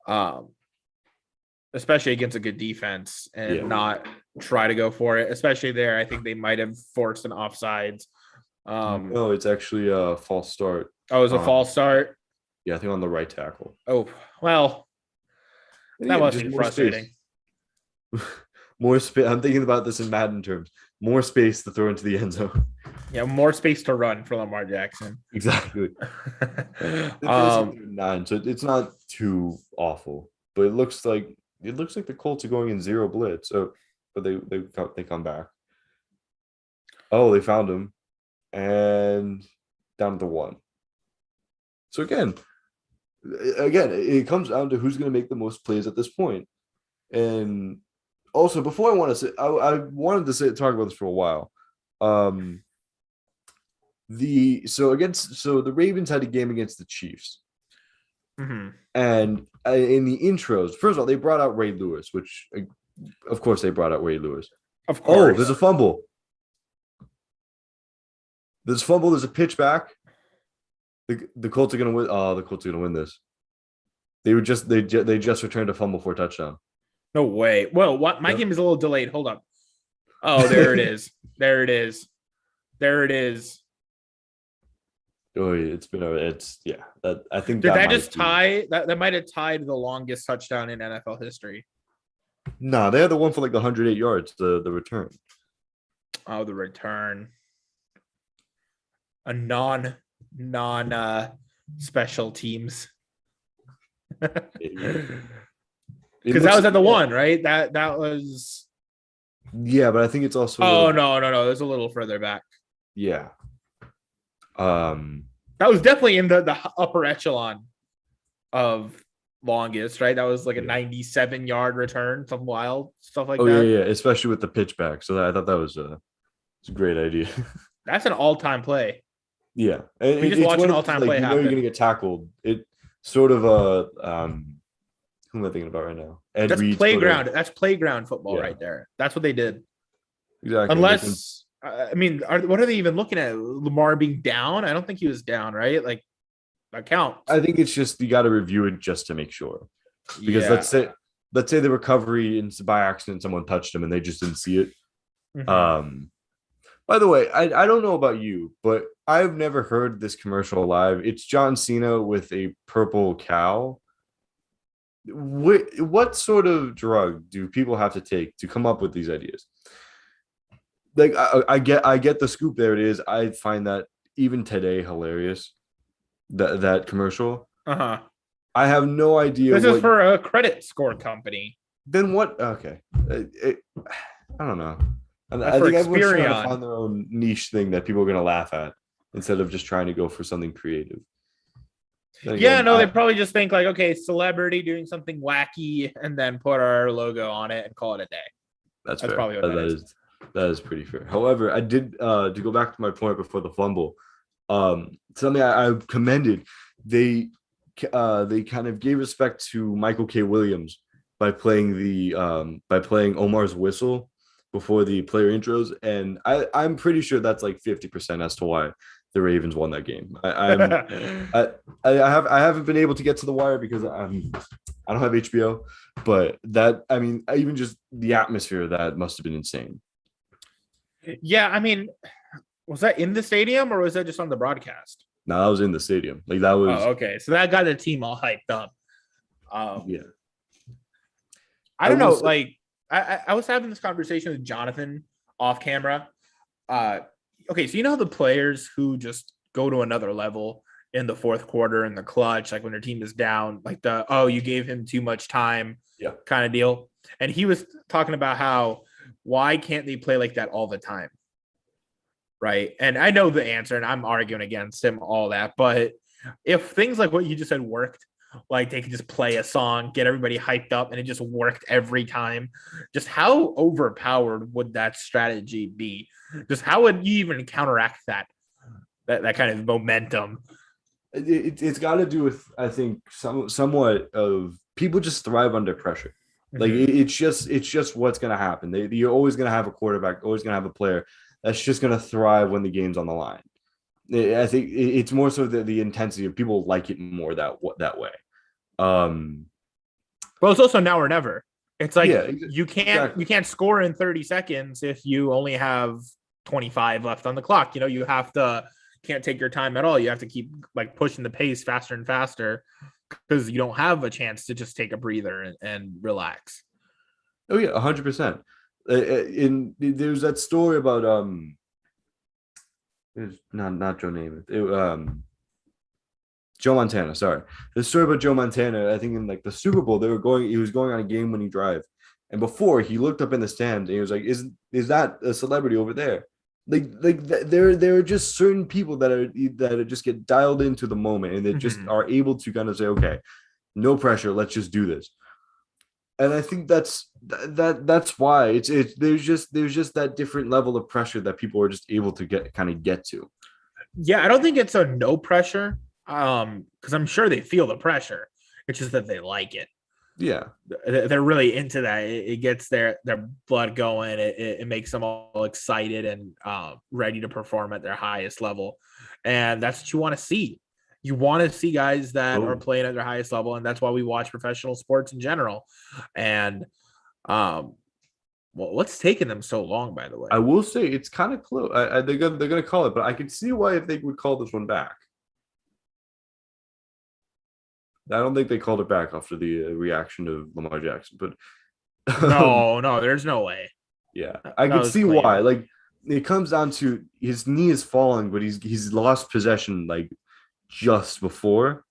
Um, especially against a good defense, and Yeah. not try to go for it. Especially there, I think they might have forced an offsides. No, it's actually a false start. Oh, it was a false start. Yeah, I think on the right tackle. Oh, well, And that again, must just be more space. frustrating. More space. I'm thinking about this in Madden terms. More space to throw into the end zone. Yeah, more space to run for Lamar Jackson. Exactly. It's also um, 39, so it's not too awful. But it looks like the Colts are going in zero blitz. So, but they come back. Oh, they found him, and down to one. So again, it comes down to who's going to make the most plays at this point. And also, before I want to say, I wanted to talk about this for a while. So the Ravens had a game against the Chiefs, mhm. and in the intros, first of all, they brought out Ray Lewis, which of course they brought out Ray Lewis. Of Oh, course. there's a fumble. There's a fumble. There's a pitch back. The Colts are gonna win. Oh, the Colts are gonna win this. They just returned a fumble for a touchdown. No way. Well, what? My Yep. game is a little delayed. Hold up. Oh, there it is. There it is. There it is. Oh, it's yeah. That I think Did that that might just be. tie? That might have tied the longest touchdown in NFL history. No, they had the one for like 108 yards. The return. Oh, the return. A non special teams. Because that was at the one, right? That was. Yeah, but I think it's also. Oh no. There's a little further back. Yeah. That was definitely in the upper echelon of longest, right? That was like a 97-yard return, some wild stuff like that. Yeah, especially with the pitch back. So I thought that was a great idea. That's an all-time play. Yeah, and We just it's watch one an of those, all-time like play you're happen. gonna get tackled. It sort of who am I thinking about right now? Ed That's Reed. playground. Sort of, That's playground football right there. That's what they did. exactly. Unless, I mean, what are they even looking at? Lamar being down? I don't think he was down, right? Like, that counts. I think it's just you got to review it just to make sure, because let's say the recovery and by accident someone touched him and they just didn't see it. Mm-hmm. By the way, I don't know about you, but I've never heard this commercial live. It's John Cena with a purple cow. What sort of drug do people have to take to come up with these ideas? Like I get the scoop. There it is. I find that even today hilarious. That commercial. Uh-huh. I have no idea. This is for a credit score company. Then what? Okay, I don't know. That's I for think everyone's trying to Experian. find their own niche thing that people are going to laugh at instead of just trying to go for something creative. Then Yeah, again, no, they probably just think like, okay, celebrity doing something wacky, and then put our logo on it and call it a day. that's That's fair. probably what That, that that is. is that is pretty fair. However, I did to go back to my point before the fumble. Something I commended. They they kind of gave respect to Michael K. Williams by playing Omar's whistle before the player intros, and I'm pretty sure that's like 50% as to why the Ravens won that game. I I haven't been able to get to the wire because I don't have HBO, but that I mean even just the atmosphere of that must have been insane. Yeah, I mean, was that in the stadium or was that just on the broadcast? Now that was in the stadium, like that was Oh, okay. So that got the team all hyped up. Um, yeah. I I don't will know. say, Like, I was having this conversation with Jonathan off camera. Uh, okay, so you know the players who just go to another level in the fourth quarter in the clutch, like when their team is down, like the oh, you gave him too much time yeah, kind of deal. And he was talking about how why can't they play like that all the time? Right. And I know the answer, and I'm arguing against him, all that. But if things like what you just said worked, like they could just play a song, get everybody hyped up, and it just worked every time, just how overpowered would that strategy be? Just how would you even counteract that kind of momentum? it's got to do with I think somewhat of people just thrive under pressure. Like Mhm. it's just what's gonna happen. You're always gonna have a quarterback, always gonna have a player that's just gonna thrive when the game's on the line. I think it's more so the intensity of people like it more that way. Um, Well, it's also now or never. It's like yeah, you exactly. can't score in 30 seconds if you only have 25 left on the clock. You know, you have to can't take your time at all. You have to keep like pushing the pace faster and faster because you don't have a chance to just take a breather and relax. Oh yeah, 100%. In there's that story about it's not Joe Namath. Joe Montana. Sorry, the story about Joe Montana. I think in like the Super Bowl, they were going. He was going on a game-winning drive, and before he looked up in the stand and he was like, "Is that a celebrity over there?" There are just certain people that are just get dialed into the moment and they just Mhm. are able to kind of say, "Okay, no pressure. Let's just do this." And I think that's why it's there's just that different level of pressure that people are just able to get to. Yeah, I don't think it's a no pressure. Because I'm sure they feel the pressure. It's just that they like it. Yeah. They're really into that. It gets their blood going. It makes them all excited and ready to perform at their highest level, and that's what you want to see. You want to see guys that are Oh, playing at their highest level, and that's why we watch professional sports in general. And um, well, what's taking them so long, by the I way? will say it's kind of close. They're gonna call it, but I could see why if they would call this one back. I don't think they called it back after the reaction of Lamar Jackson, but No, no, there's no way. yeah, I That could was see why. clean. Like it comes down to his knee is falling, but he's lost possession like just before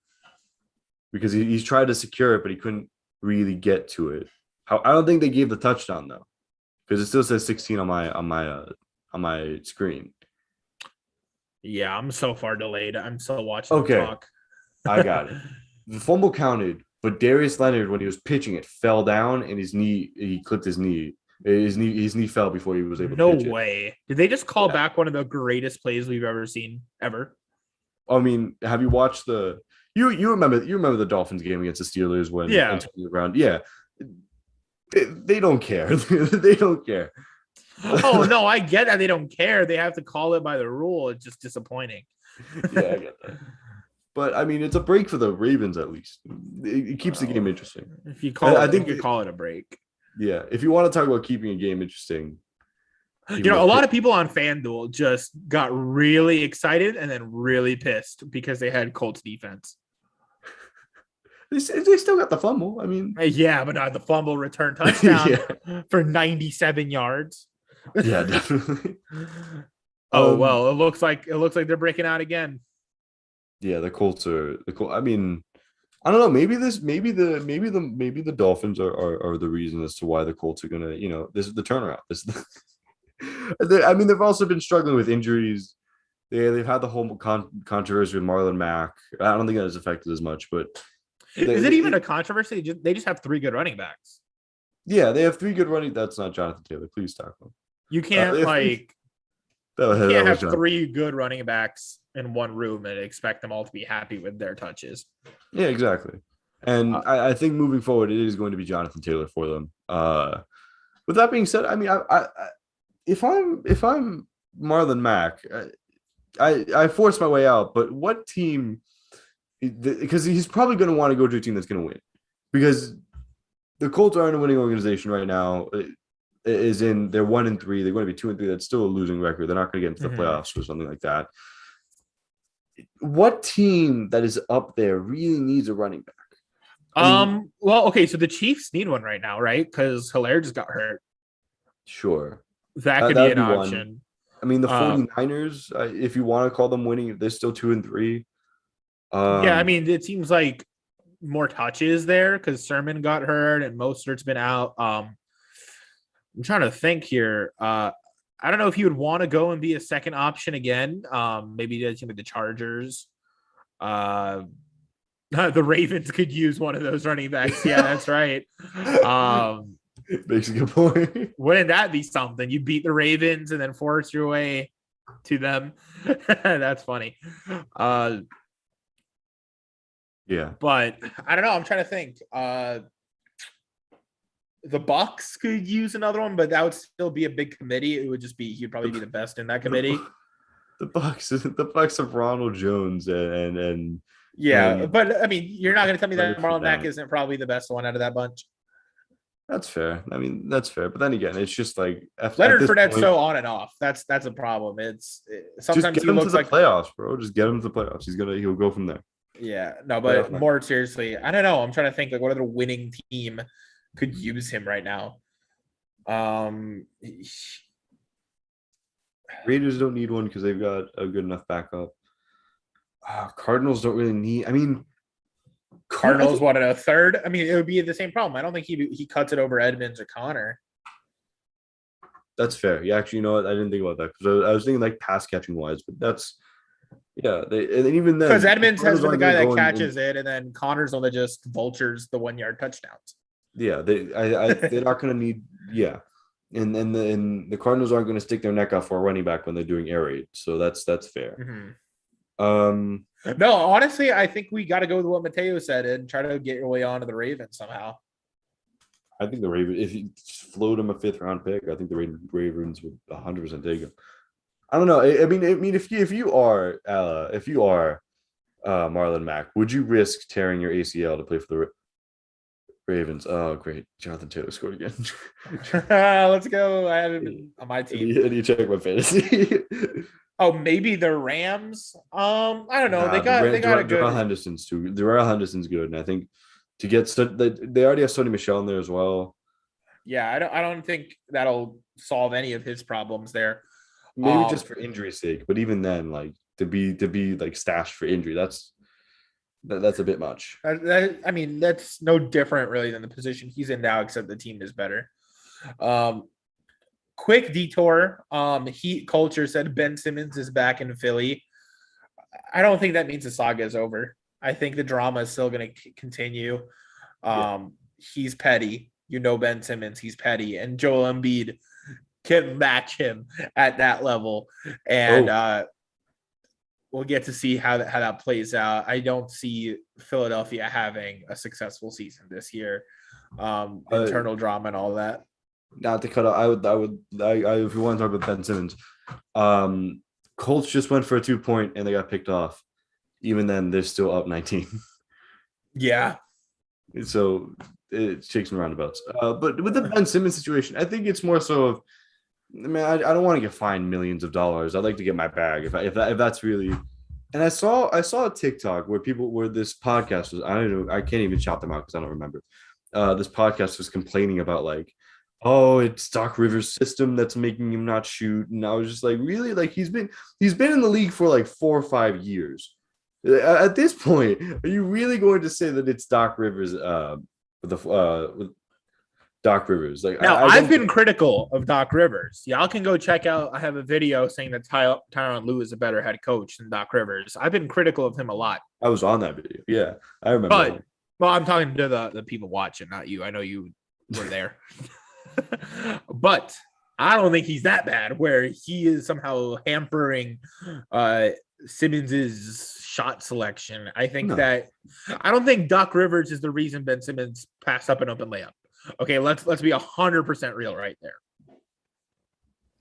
because he's tried to secure it, but he couldn't really get to it. I don't think they gave the touchdown though because it still says 16 on my screen. Yeah, I'm so far delayed. I'm still watching them Okay, talk. I got it. The fumble counted, but Darius Leonard, when he was pitching it, fell down and he clipped his knee. His knee fell before he was able to No pitch it. way. Did they just call Yeah. back one of the greatest plays we've ever seen ever? I mean, have you watched the you remember the Dolphins game against the Steelers when Yeah. Antonio Brown? Yeah. They don't care. They don't care. Oh no, I get that they don't care. They have to call it by the rule. It's just disappointing. Yeah, I get that. But I mean, it's a break for the Ravens at least. It keeps the game Well, interesting. if you I, call I it, you think, could call it a break. yeah, if you want to talk about keeping a game interesting, You even know, though a lot of people on FanDuel just got really excited and then really pissed because they had Colts defense. they still got the fumble. I mean, Yeah, but not the fumble return touchdown yeah, for 97 yards. yeah, definitely. Oh Um, well, it looks like they're breaking out again. yeah, the Colts are the Col- I mean, I don't know. Maybe the Dolphins are the reason as to why the Colts are gonna. This is the turnaround. I mean, they've also been struggling with injuries. they've had the whole controversy with Marlon Mack. I don't think that has affected as much, but Is it even a controversy? They just have three good running backs. yeah, they have three good running. That's not Jonathan Taylor. Please talk about. You can't you That can't was have Jonathan. three good running backs in one room and expect them all to be happy with their touches. Yeah, exactly. And I think moving forward, it is going to be Jonathan Taylor for them. With that being said, I mean, if I'm Marlon Mack, I force my way out. But what team? Because he's probably going to want to go to a team that's going to win, because the Colts aren't a winning organization right now. Is in they're 1-3. They're going to be 2-3. That's still a losing record. They're not going to get into the playoffs or something like that. What team that is up there really needs a running back? Well, okay, so the Chiefs need one right now, right? Because Hilaire just got hurt. Sure. That could be an option. One. I mean, the 49ers, if you want to call them winning, they're still 2-3. Yeah, I mean, it seems like more touches there because Sermon got hurt and Mostert's been out. I'm trying to think here. I don't know if you would want to go and be a second option again. Maybe the Chargers. The Ravens could use one of those running backs. Yeah, that's right. Makes a good point. Wouldn't that be something? You beat the Ravens and then force your way to them. That's funny. Yeah. But I don't know. I'm trying to think. The Bucks could use another one, but that would still be a big committee. It would just be he'd probably be the best in that committee. The Bucks of Ronald Jones and yeah, but I mean, you're not going to tell me that Marlon Mack isn't probably the best one out of that bunch. That's fair. I mean, that's fair. But then again, it's just like Leonard Fournette's so on and off. That's a problem. Sometimes just get him to the playoffs, bro. Just get him to the playoffs. He'll go from there. Yeah, no, but more seriously, I don't know. I'm trying to think like what other winning team could use him right now. Raiders don't need one because they've got a good enough backup. Cardinals don't really need. I mean, Cardinals what a third. I mean, it would be the same problem. I don't think he cuts it over Edmonds or Connor. That's fair. Yeah, actually, you know what? I didn't think about that because I was thinking like pass catching wise, but that's and even then because Edmonds has been the guy that catches it, and then Connor's one that just vultures the 1 yard touchdowns. Yeah, they're not going to need. Yeah, and the Cardinals aren't going to stick their neck out for a running back when they're doing air raid, so that's fair. Mm-hmm. No, honestly, I think we got to go with what Mateo said and try to get your way onto the Ravens somehow. I think the Ravens, if you float him a 5th round pick, I think the Ravens would 100% take him. I don't know. I mean, if you are Marlon Mack, would you risk tearing your ACL to play for the Ravens? Oh, great! Jonathan Taylor scored again. Let's go. I have him on my team. And you check my fantasy. Oh, maybe the Rams. I don't know. They got a good. Darrell Henderson's too. Darrell Henderson's good, and I think to get they already have Sonny Michel in there as well. Yeah, I don't think that'll solve any of his problems there. Maybe just for injury's sake, but even then, like to be like stashed for injury, that's a bit much. I mean, that's no different really than the position he's in now, except the team is better. Quick detour. Heat culture said Ben Simmons is back in Philly. I don't think that means the saga is over. I think the drama is still going to continue. He's petty. You know Ben Simmons, he's petty. And Joel Embiid can match him at that level. And we'll get to see how that plays out. I don't see Philadelphia having a successful season this year. Internal drama and all that. Not to cut out, I would if you want to talk about Ben Simmons, Colts just went for a 2-point and they got picked off. Even then, they're still up 19. Yeah. So it shakes and roundabouts. But with the Ben Simmons situation, I think it's more so of, I don't want to get fined millions of dollars. I'd like to get my bag if that's really. And I saw a TikTok where this podcast was, I don't know, I can't even shout them out because I don't remember. This podcast was complaining about like, oh, it's Doc Rivers' system that's making him not shoot. And I was just like, really? Like he's been in the league for like 4 or 5 years. At this point, are you really going to say that it's Doc Rivers with Doc Rivers. Like Now, I I've don't been critical of Doc Rivers. Y'all can go check out. I have a video saying that Tyronn Lue is a better head coach than Doc Rivers. I've been critical of him a lot. I was on that video. Yeah, I remember that But, one. well, I'm talking to the people watching, not you. I know you were there. But I don't think he's that bad where he is somehow hampering Simmons's shot selection. I think No. that I don't think Doc Rivers is the reason Ben Simmons passed up an open layup. Okay, let's be 100% real right there.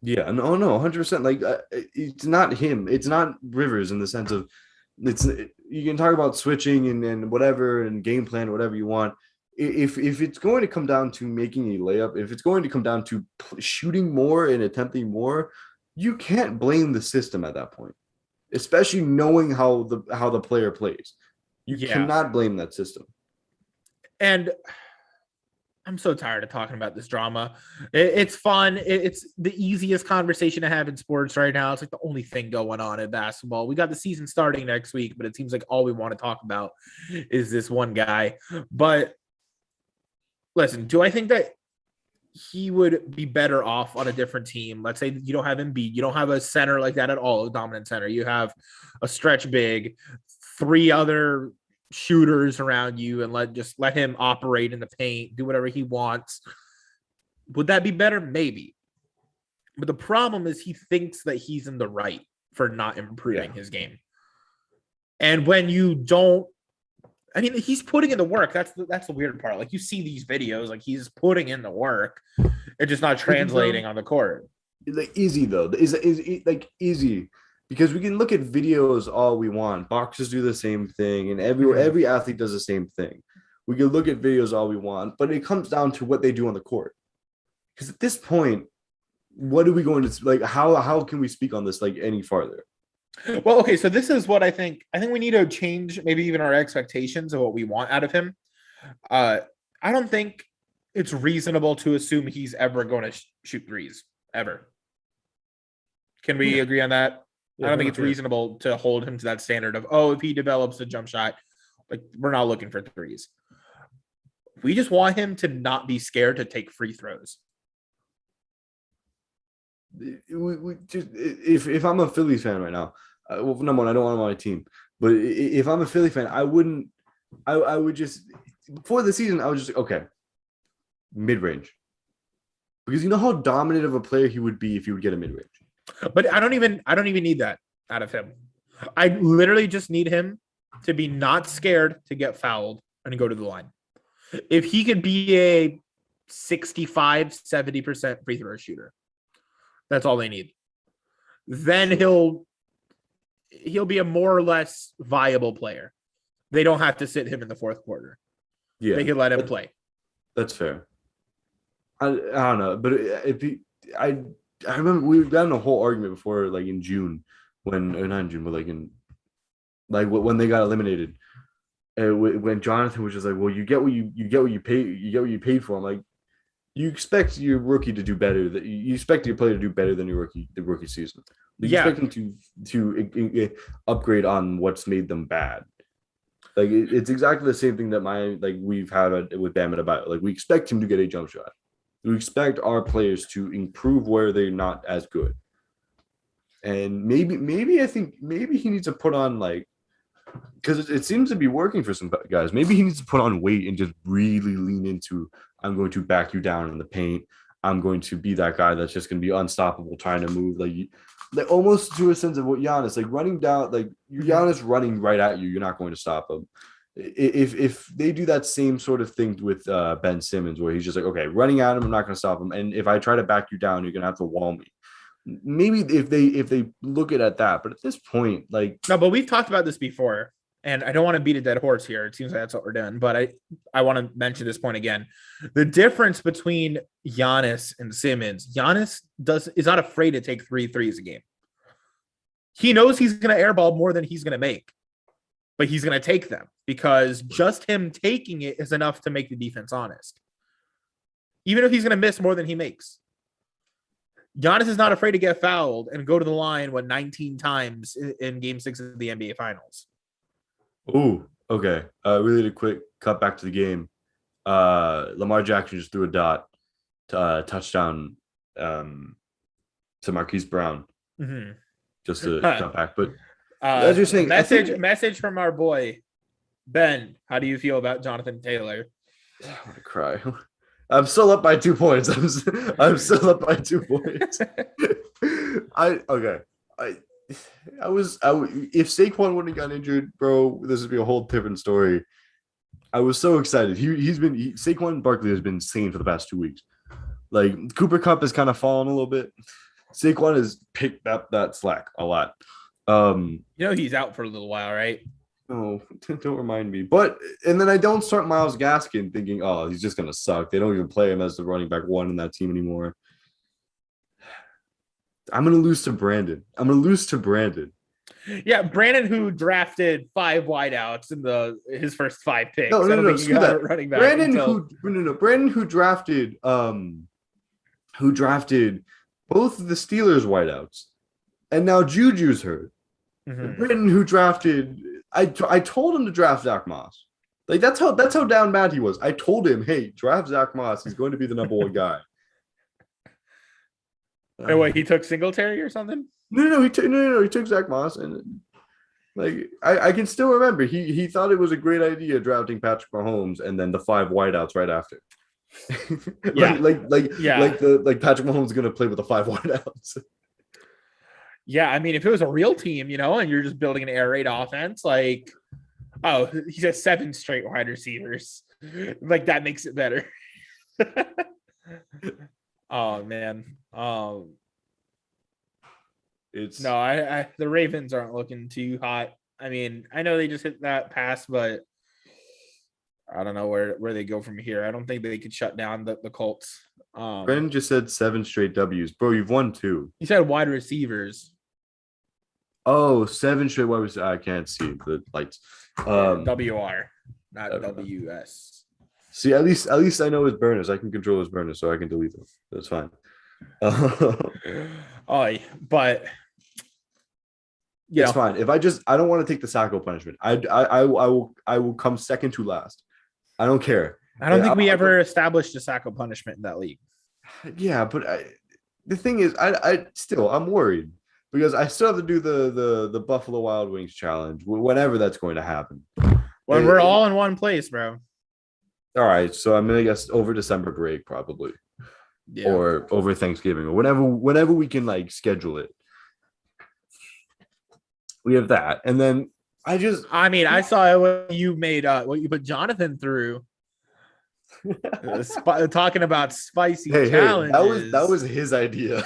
Yeah, no, 100%. Like it's not him. It's not Rivers in the sense of it's. You can talk about switching and whatever and game plan, whatever you want. If it's going to come down to making a layup, if it's going to come down to shooting more and attempting more, you can't blame the system at that point, especially knowing how the player plays. You Yeah. cannot blame that system. And I'm so tired of talking about this drama. It's fun. It's the easiest conversation to have in sports right now. It's like the only thing going on in basketball. We got the season starting next week, but it seems like all we want to talk about is this one guy. But listen, do I think that he would be better off on a different team? Let's say you don't have Embiid, you don't have a center like that at all, a dominant center. You have a stretch big, three other shooters around you, and let him operate in the paint, do whatever he wants. Would that be better? Maybe. But the problem is he thinks that he's in the right for not improving his game. And when you don't, I mean, he's putting in the work. That's the weird part. Like you see these videos, like he's putting in the work. It's just not translating on the court. Like easy though, is like easy because we can look at videos all we want. Boxers do the same thing, and every athlete does the same thing. We can look at videos all we want, but it comes down to what they do on the court. Because at this point, what are we going to like? How can we speak on this like any farther? Well, okay, so this is what I think. I think we need to change maybe even our expectations of what we want out of him. I don't think it's reasonable to assume he's ever going to shoot threes ever. Can we agree on that? I don't think it's reasonable to hold him to that standard of, if he develops a jump shot, like we're not looking for threes. We just want him to not be scared to take free throws. If I'm a Phillies fan right now, well, number one, I don't want him on my team, but if I'm a Philly fan, I would just before the season, I was just okay, mid range, because you know how dominant of a player he would be if he would get a mid range. But I don't even need that out of him. I literally just need him to be not scared to get fouled and go to the line. If he could be a 65-70% free throw shooter, that's all they need. Then he'll be a more or less viable player. They don't have to sit him in the fourth quarter. Yeah, they can let him play. That's fair. I don't know, but I remember we got in a whole argument before, like in June, not in June, but like when they got eliminated. When Jonathan was just like, "Well, you get what you paid for." I'm like, you expect your rookie to do better. That you expect your player to do better than the rookie season. You expect them to upgrade on what's made them bad. Like it's exactly the same thing that we've had with Bam and about. Like we expect him to get a jump shot. We expect our players to improve where they're not as good. And maybe I think maybe he needs to put on because it seems to be working for some guys. Maybe he needs to put on weight and just really lean into, I'm going to back you down in the paint. I'm going to be that guy that's just going to be unstoppable trying to move. Like almost to a sense of what Giannis, like running down, like Giannis running right at you, you're not going to stop him. If they do that same sort of thing with Ben Simmons, where he's just like, okay, running at him, I'm not going to stop him. And if I try to back you down, you're going to have to wall me. Maybe if they look at that, but at this point, no, but we've talked about this before, and I don't want to beat a dead horse here. It seems like that's what we're doing, but I want to mention this point again. The difference between Giannis and Simmons, Giannis is not afraid to take 3 threes a game. He knows he's going to airball more than he's going to make, but he's going to take them because just him taking it is enough to make the defense honest. Even if he's going to miss more than he makes. Giannis is not afraid to get fouled and go to the line 19 times in Game 6 of the NBA Finals. Ooh, okay. Really quick cut back to the game. Lamar Jackson just threw a dot. touchdown to Marquise Brown Mm-hmm. just to jump back. But as you're A saying, I think message from our boy Ben. How do you feel about Jonathan Taylor? I'm gonna cry. I'm still up by 2 points. I'm still up by 2 points. I okay. I if Saquon wouldn't have gotten injured, bro, this would be a whole different story. I was so excited. Saquon Barkley has been insane for the past 2 weeks. Like Cooper Cup has kind of fallen a little bit. Saquon has picked up that slack a lot. He's out for a little while, right? Oh, don't remind me. But and then I don't start Myles Gaskin thinking, oh, he's just gonna suck. They don't even play him as the running back one in that team anymore. I'm gonna lose to Brandon. Yeah, Brandon, who drafted 5 wideouts in his first 5 picks. No, I no, don't no, think screw that. running back. Brandon who drafted both of the Steelers wideouts, and now Juju's hurt. Mm-hmm. Brandon who drafted, I told him to draft Zach Moss. Like that's how down bad he was. I told him, hey, draft Zach Moss. He's going to be the number one guy. And what, he took Singletary or something? No, he took Zach Moss, and like I can still remember he thought it was a great idea drafting Patrick Mahomes and then the 5 wideouts right after. Yeah. like Patrick Mahomes is gonna play with the 5 wideouts. Yeah, I mean, if it was a real team, and you're just building an air raid offense, like, oh, he's got 7 straight wide receivers. Like that makes it better. Oh man. It's no, I the Ravens aren't looking too hot. I mean, I know they just hit that pass, but I don't know where they go from here. I don't think they could shut down the Colts. Brendan just said 7 straight W's. Bro, you've won 2. He said wide receivers. Oh, 7 straight wide receivers. I can't see the lights. WR, not WS. See, at least I know his burners. I can control his burners, so I can delete them. That's fine. Oh, but it's fine. If I don't want to take the Sacco punishment. I will come second to last. I don't care. I don't think we ever established a Sacco punishment in that league. Yeah, but the thing is, I'm worried because I still have to do the Buffalo Wild Wings challenge whenever that's going to happen. When we're all in one place, bro. All right, so I'm gonna guess over December break probably, or over Thanksgiving or whenever we can like schedule it. We have that, and then I saw what you made what you put Jonathan through. Talking about spicy challenges. Hey, that was his idea.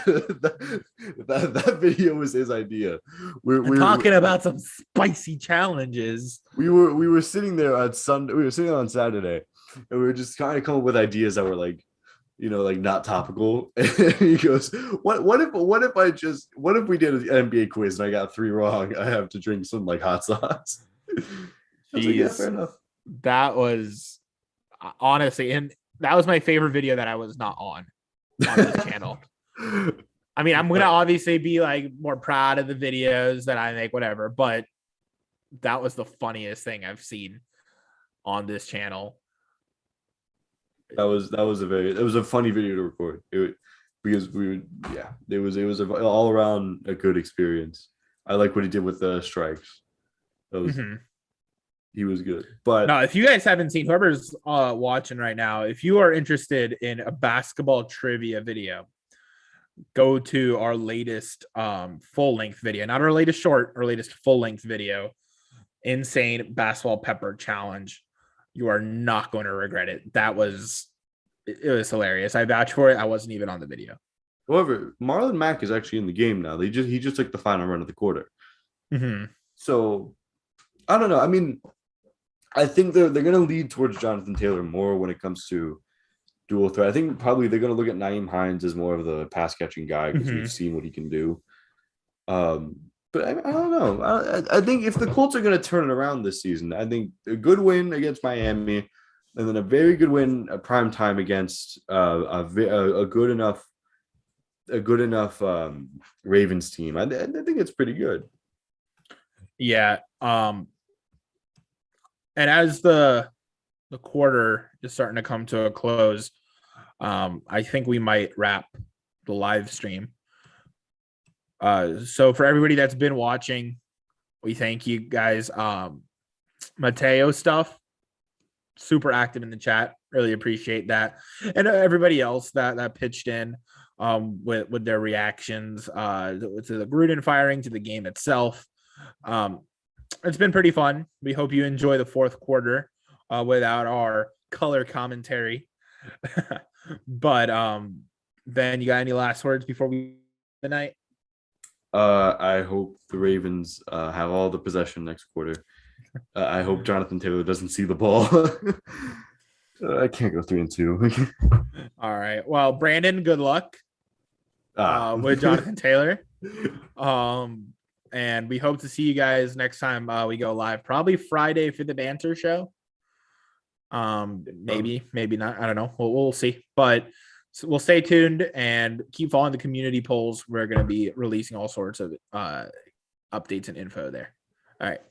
that video was his idea. We're talking about some spicy challenges. We were sitting there on Sunday. We were sitting on Saturday, and we were just trying to come up with ideas that were like, like not topical. And he goes, what if we did an NBA quiz and I got 3 wrong? I have to drink some like hot sauce. Like, yeah, fair enough. That was honestly, and that was my favorite video that I was not on this channel. I mean, I'm gonna obviously be like more proud of the videos that I make, whatever, but that was the funniest thing I've seen on this channel. It was a funny video to record. It was all around a good experience. I like what he did with the strikes. That was he was good. But no, if you guys haven't seen, whoever's watching right now, if you are interested in a basketball trivia video, go to our latest full-length video, not our latest short, our latest full-length video, Insane Basketball Pepper Challenge. You are not going to regret it. It was hilarious. I vouch for it. I wasn't even on the video. However, Marlon Mack is actually in the game now. He just took the final run of the quarter. So I don't know. I mean, I think they're going to lead towards Jonathan Taylor more when it comes to dual threat. I think probably they're going to look at Nyheim Hines as more of the pass catching guy because we've seen what he can do. But I don't know. I think if the Colts are going to turn it around this season, I think a good win against Miami, and then a very good win at prime time against a good enough Ravens team. I think it's pretty good. Yeah. And as the quarter is starting to come to a close, I think we might wrap the live stream. So for everybody that's been watching, we thank you guys. Mateo stuff, super active in the chat. Really appreciate that. And everybody else that pitched in with their reactions to the Gruden firing, to the game itself. It's been pretty fun. We hope you enjoy the fourth quarter without our color commentary. But Ben, you got any last words before we the night? I hope the Ravens have all the possession next quarter. I hope Jonathan Taylor doesn't see the ball. I can't go 3-2. All right. Well, Brandon, good luck with Jonathan Taylor. And we hope to see you guys next time we go live. Probably Friday for the Banter show. Maybe not. I don't know. We'll see. But we'll stay tuned and keep following the community polls. We're going to be releasing all sorts of updates and info there. All right.